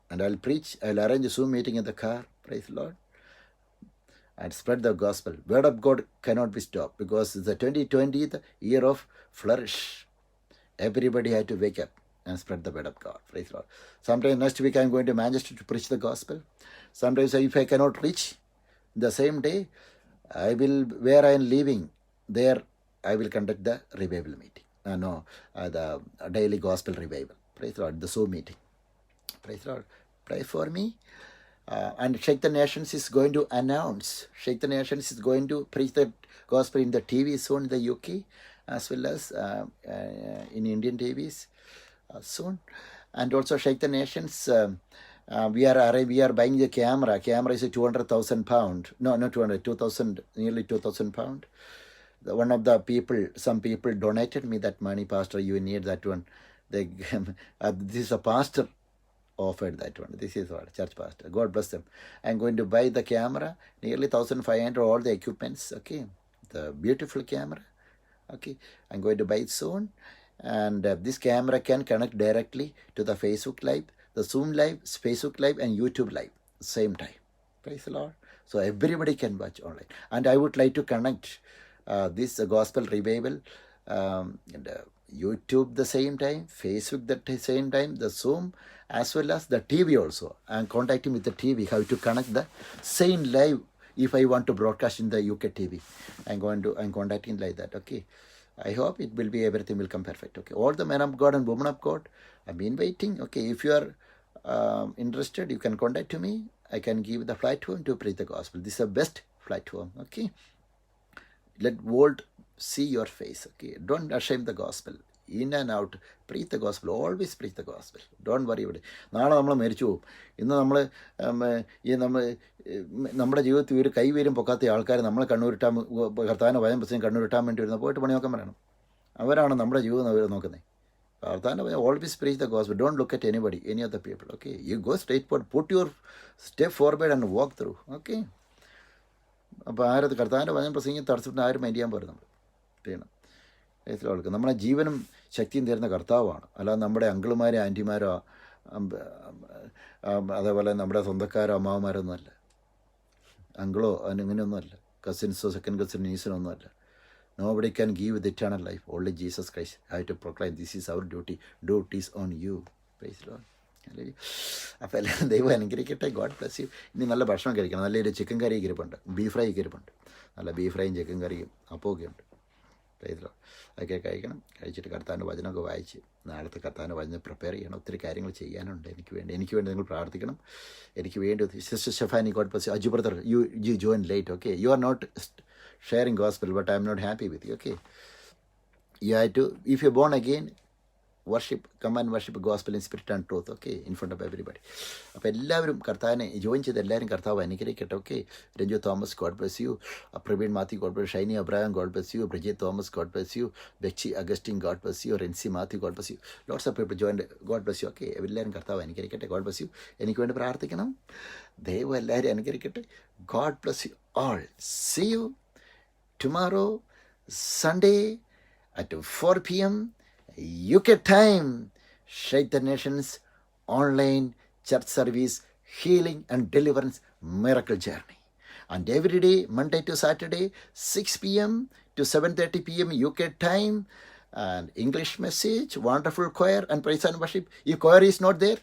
and I'll preach. I'll arrange a Zoom meeting in the car. Praise the Lord. And spread the gospel. Word of God cannot be stopped because it's the 2020th year of flourish. Everybody had to wake up and spread the word of God. Praise the Lord. Sometimes next week I'm going to Manchester to preach the gospel. Sometimes if I cannot reach the same day, I will, where I am living, there I will conduct the revival meeting. The daily gospel revival. Praise the Lord. The Zoom meeting. Praise the Lord. Pray for me. And Shake the Nations is going to announce. Shake the Nations is going to preach the gospel in the TV soon in the UK as well as in Indian TVs soon. And also Shake the Nations, we are buying the camera. Camera is a 200,000 pound. No, not 200, 2,000, nearly 2,000 pound. One of the people, some people donated me that money. Pastor, you need that one. This is a pastor offered that one. This is what church pastor. God bless them. I'm going to buy the camera, nearly 1,500, all the equipments. Okay, the beautiful camera. Okay, I'm going to buy it soon, and this camera can connect directly to the Facebook Live, the Zoom Live, Facebook Live, and YouTube Live same time. Praise the Lord. So everybody can watch online, and I would like to connect this gospel revival. And, YouTube the same time, Facebook the same time, the Zoom, as well as the TV also. I'm contacting with the TV how to connect the same live if I want to broadcast in the UK TV. I'm contacting like that. Okay. I hope it will be, everything will come perfect. Okay. All the men of God and women of God, I'm inviting. Okay. If you are interested, you can contact to me. I can give the flight home to preach the gospel. This is the best flight home. Okay. Let world see your face. Okay. Don't shame the gospel. In and out. Preach the gospel. Always preach the gospel. Don't worry about it. നാളെ നമ്മൾ മരിച്ചു പോകും. ഇന്ന് നമ്മുടെ ജീവിതത്തിൽ ഒരു കൈവീരും പൊക്കാത്ത ആൾക്കാർ നമ്മളെ കണ്ണൂരിട്ടാൻ, കർത്താവിൻ്റെ വചനം പ്രസംഗം കണ്ണൂരിട്ടാൻ വേണ്ടി വരുന്ന പോയിട്ട് പണി നോക്കാൻ പറയണം. അവരാണ് നമ്മുടെ ജീവിതം അവർ നോക്കുന്നത്. കർത്താവിൻ്റെ വചനം always preach the gospel. Don't look at anybody, any other people. Okay. You go straight forward. Put your step forward and walk through. Okay. അപ്പോൾ ആരത് കർത്താവിൻ്റെ വചനം പ്രസംഗം തടസ്സത്തിന് ആരും മൈൻഡ് ചെയ്യാൻ പോലും നമ്മൾ ചെയ്യണം. ആൾക്ക് നമ്മളെ ജീവനും ശക്തിയും തരുന്ന കർത്താവാണ്. അല്ലാതെ നമ്മുടെ അങ്കിളുമാരോ ആൻറ്റിമാരോ അതേപോലെ നമ്മുടെ സ്വന്തക്കാരോ അമ്മാവന്മാരോ ഒന്നുമല്ല. അങ്കിളോ അങ്ങനെയൊന്നുമല്ല. കസിൻസോ സെക്കൻഡ് കസിൻ നീസിനൊന്നുമല്ല. Nobody can give the eternal life. Only Jesus Christ. I have to proclaim. This is our duty. Duty is on you. Praise the Lord. അപ്പോൾ എല്ലാം ദൈവം അനുഗ്രഹിക്കട്ടെ. God bless U. ഇനി നല്ല ഭക്ഷണം കഴിക്കണം. നല്ലൊരു ചിക്കൻ കറി ഇരിപ്പുണ്ട്, ബീഫ് ഫ്രൈ ഇരിപ്പുണ്ട്. നല്ല ബീഫ് ഫ്രൈയും ചിക്കൻ കറിയും അപ്പമൊക്കെ ഉണ്ട്. Price the Lord. അതൊക്കെ കഴിക്കണം. കഴിച്ചിട്ട് കർത്താവിൻ്റെ വചനമൊക്കെ വായിച്ച് നാളത്തെ കർത്താവിൻ്റെ വചനം പ്രിപ്പയർ ചെയ്യണം. ഒത്തിരി കാര്യങ്ങൾ ചെയ്യാനുണ്ട് എനിക്ക് വേണ്ടി നിങ്ങൾ പ്രാർത്ഥിക്കണം. എനിക്ക് വേണ്ടി sister Shefani, God bless you. Aju brother, you join late. Okay, you are not sharing gospel, but I am not happy with you. Okay, you have to, if you're born again, worship, come and worship gospel in spirit and truth. Okay, in front of everybody. അപ്പോൾ എല്ലാവരും കർത്താവിനെ join ചെയ്ത് എല്ലാവരും കർത്താവ് അനുഗ്രഹിക്കട്ടെ. Okay, Ranju Thomas God bless you, Praveen Mathew God bless, Shiny Abraham God bless you, Brijith Thomas God bless you, Bechi Augustine God bless you, Rency Mathew God bless you, lots of people joined God bless you. Okay, എല്ലാവരും കർത്താവ് അനുഗ്രഹിക്കട്ടെ. God bless U. എനിക്ക് വേണ്ടി പ്രാർത്ഥിക്കണം. ദൈവം എല്ലാവരും അനുഗ്രഹിക്കട്ടെ. God bless U all. See you tomorrow, Sunday at 4 p.m. UK time. Shake the Nations online church service, healing and deliverance miracle journey. And every day, Monday to Saturday, 6 p.m. to 7:30 p.m. UK time. And English message, wonderful choir and praise and worship. If choir is not there,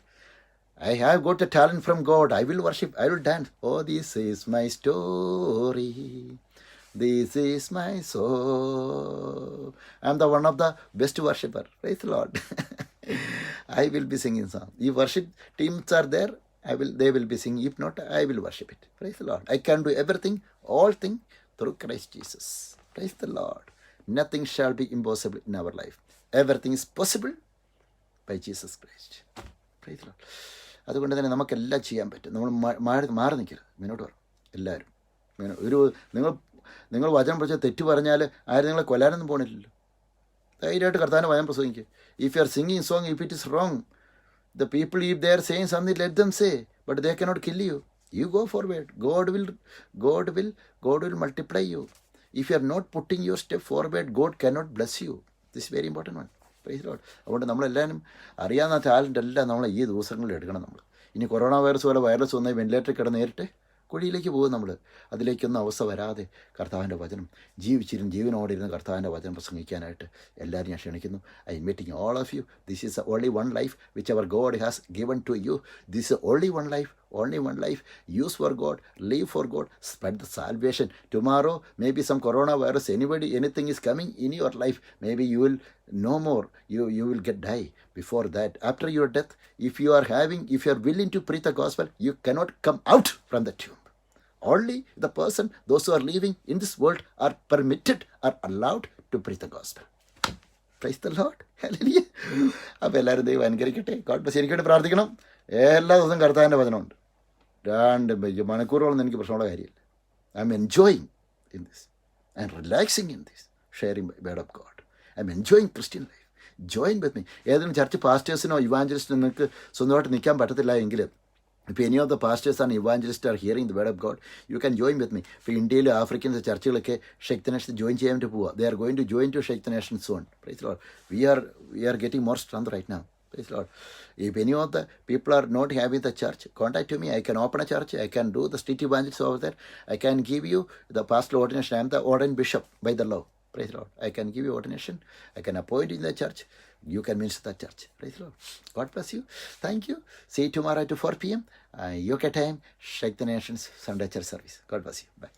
I have got a talent from God. I will worship. I will dance. Oh, this is my story. This is my soul. I am the one of the best worshipper. Praise the Lord. I will be singing song. If worship teams are there, they will be singing. If not, I will worship it. Praise the Lord. I can do everything, all things through Christ Jesus. Praise the Lord. Nothing shall be impossible in our life. Everything is possible by Jesus Christ. Praise the Lord. അതുകൊണ്ട് തന്നെ നമുക്കെല്ലാം ചെയ്യാൻ പറ്റും. നമ്മൾ മാറി നിൽക്കരുത്, മുന്നോട്ട് വരണം എല്ലാവരും. നിങ്ങൾ വചനം പഠിച്ച തെറ്റ് പറഞ്ഞാൽ ആരും നിങ്ങളെ കൊല്ലാനൊന്നും പോകണില്ലല്ലോ. ധൈര്യമായിട്ട് കർത്താവിൻ്റെ വചനം പ്രസംഗിക്കുക. If you are singing song, if it is wrong, the people if they are saying something, let them say, but they cannot kill you. You go forward. God will multiply you. If you are not putting your step forward, God cannot bless you. This is very important one. Praise Lord. അതുകൊണ്ട് നമ്മളെല്ലാവരും അറിയാവുന്ന talent എല്ലാം നമ്മൾ ഈ ദിവസങ്ങളിൽ എടുക്കണം. നമ്മൾ ഇനി കൊറോണ വൈറസ് പോലെ വൈറസ് വന്ന് വെന്റിലേറ്ററിൽ കിടന്ന് നേരിട്ട് കുഴിയിലേക്ക് പോകും നമ്മൾ. അതിലേക്കൊന്നും അവസ്ഥ വരാതെ കർത്താവിൻ്റെ വചനം ജീവനോടിരുന്ന് കർത്താവിൻ്റെ വചനം പ്രസംഗിക്കാനായിട്ട് എല്ലാവരും ഞാൻ ക്ഷണിക്കുന്നു. I am meeting all of you. This is only one life which our God has given to you. This is only one life. Use for God, live for God, spread the salvation. Tomorrow, maybe some coronavirus, anything is coming in your life. Maybe you will no more. You will die. Before that, after your death, if you are willing to preach the gospel, you cannot come out from the tomb. Only the person, those who are living in this world, are permitted, are allowed to preach the gospel. Praise the Lord. Hallelujah. അപ്പോൾ എല്ലാവരും ദൈവം അനുഗ്രഹിക്കട്ടെ. God bless. എനിക്ക് വേണ്ടി പ്രാർത്ഥിക്കണം. എല്ലാ ദിവസവും കർത്താവിൻ്റെ വചനമുണ്ട്. 2 മണിക്കൂറുകളൊന്നും എനിക്ക് പ്രശ്നമുള്ള കാര്യമില്ല. I M enjoying in this. I M relaxing in this, sharing word of God. I M enjoying Christian life. Join with me. ഏതെങ്കിലും ചർച്ച് പാസ്റ്റേഴ്സിനോ ഇവാഞ്ചലിസ്റ്റിനോ നിങ്ങൾക്ക് സ്വന്തമായിട്ട് നിൽക്കാൻ പറ്റത്തില്ല എങ്കിൽ, if any of the pastors and evangelists are hearing the word of God, you can join with me. ഇപ്പോൾ ഇന്ത്യയിലും Africans ചർച്ചുകളൊക്കെ shake the nation join ചെയ്യാൻ വേണ്ടി പോവുക. They are going to join to Shake the Nation soon. Praise the Lord. We are getting more strength right now. Praise the Lord. If any of the people are not having the church, contact me. I can open a church. I can do the street evangelism over there. I can give you the pastoral ordination. I am the ordained bishop by the law. Praise the Lord. I can give you ordination. I can appoint in the church. You can minister the church. Praise the Lord. God bless you. Thank you. See you tomorrow at 4 p.m. UK time. Shake the Nations Sunday church service. God bless you. Bye.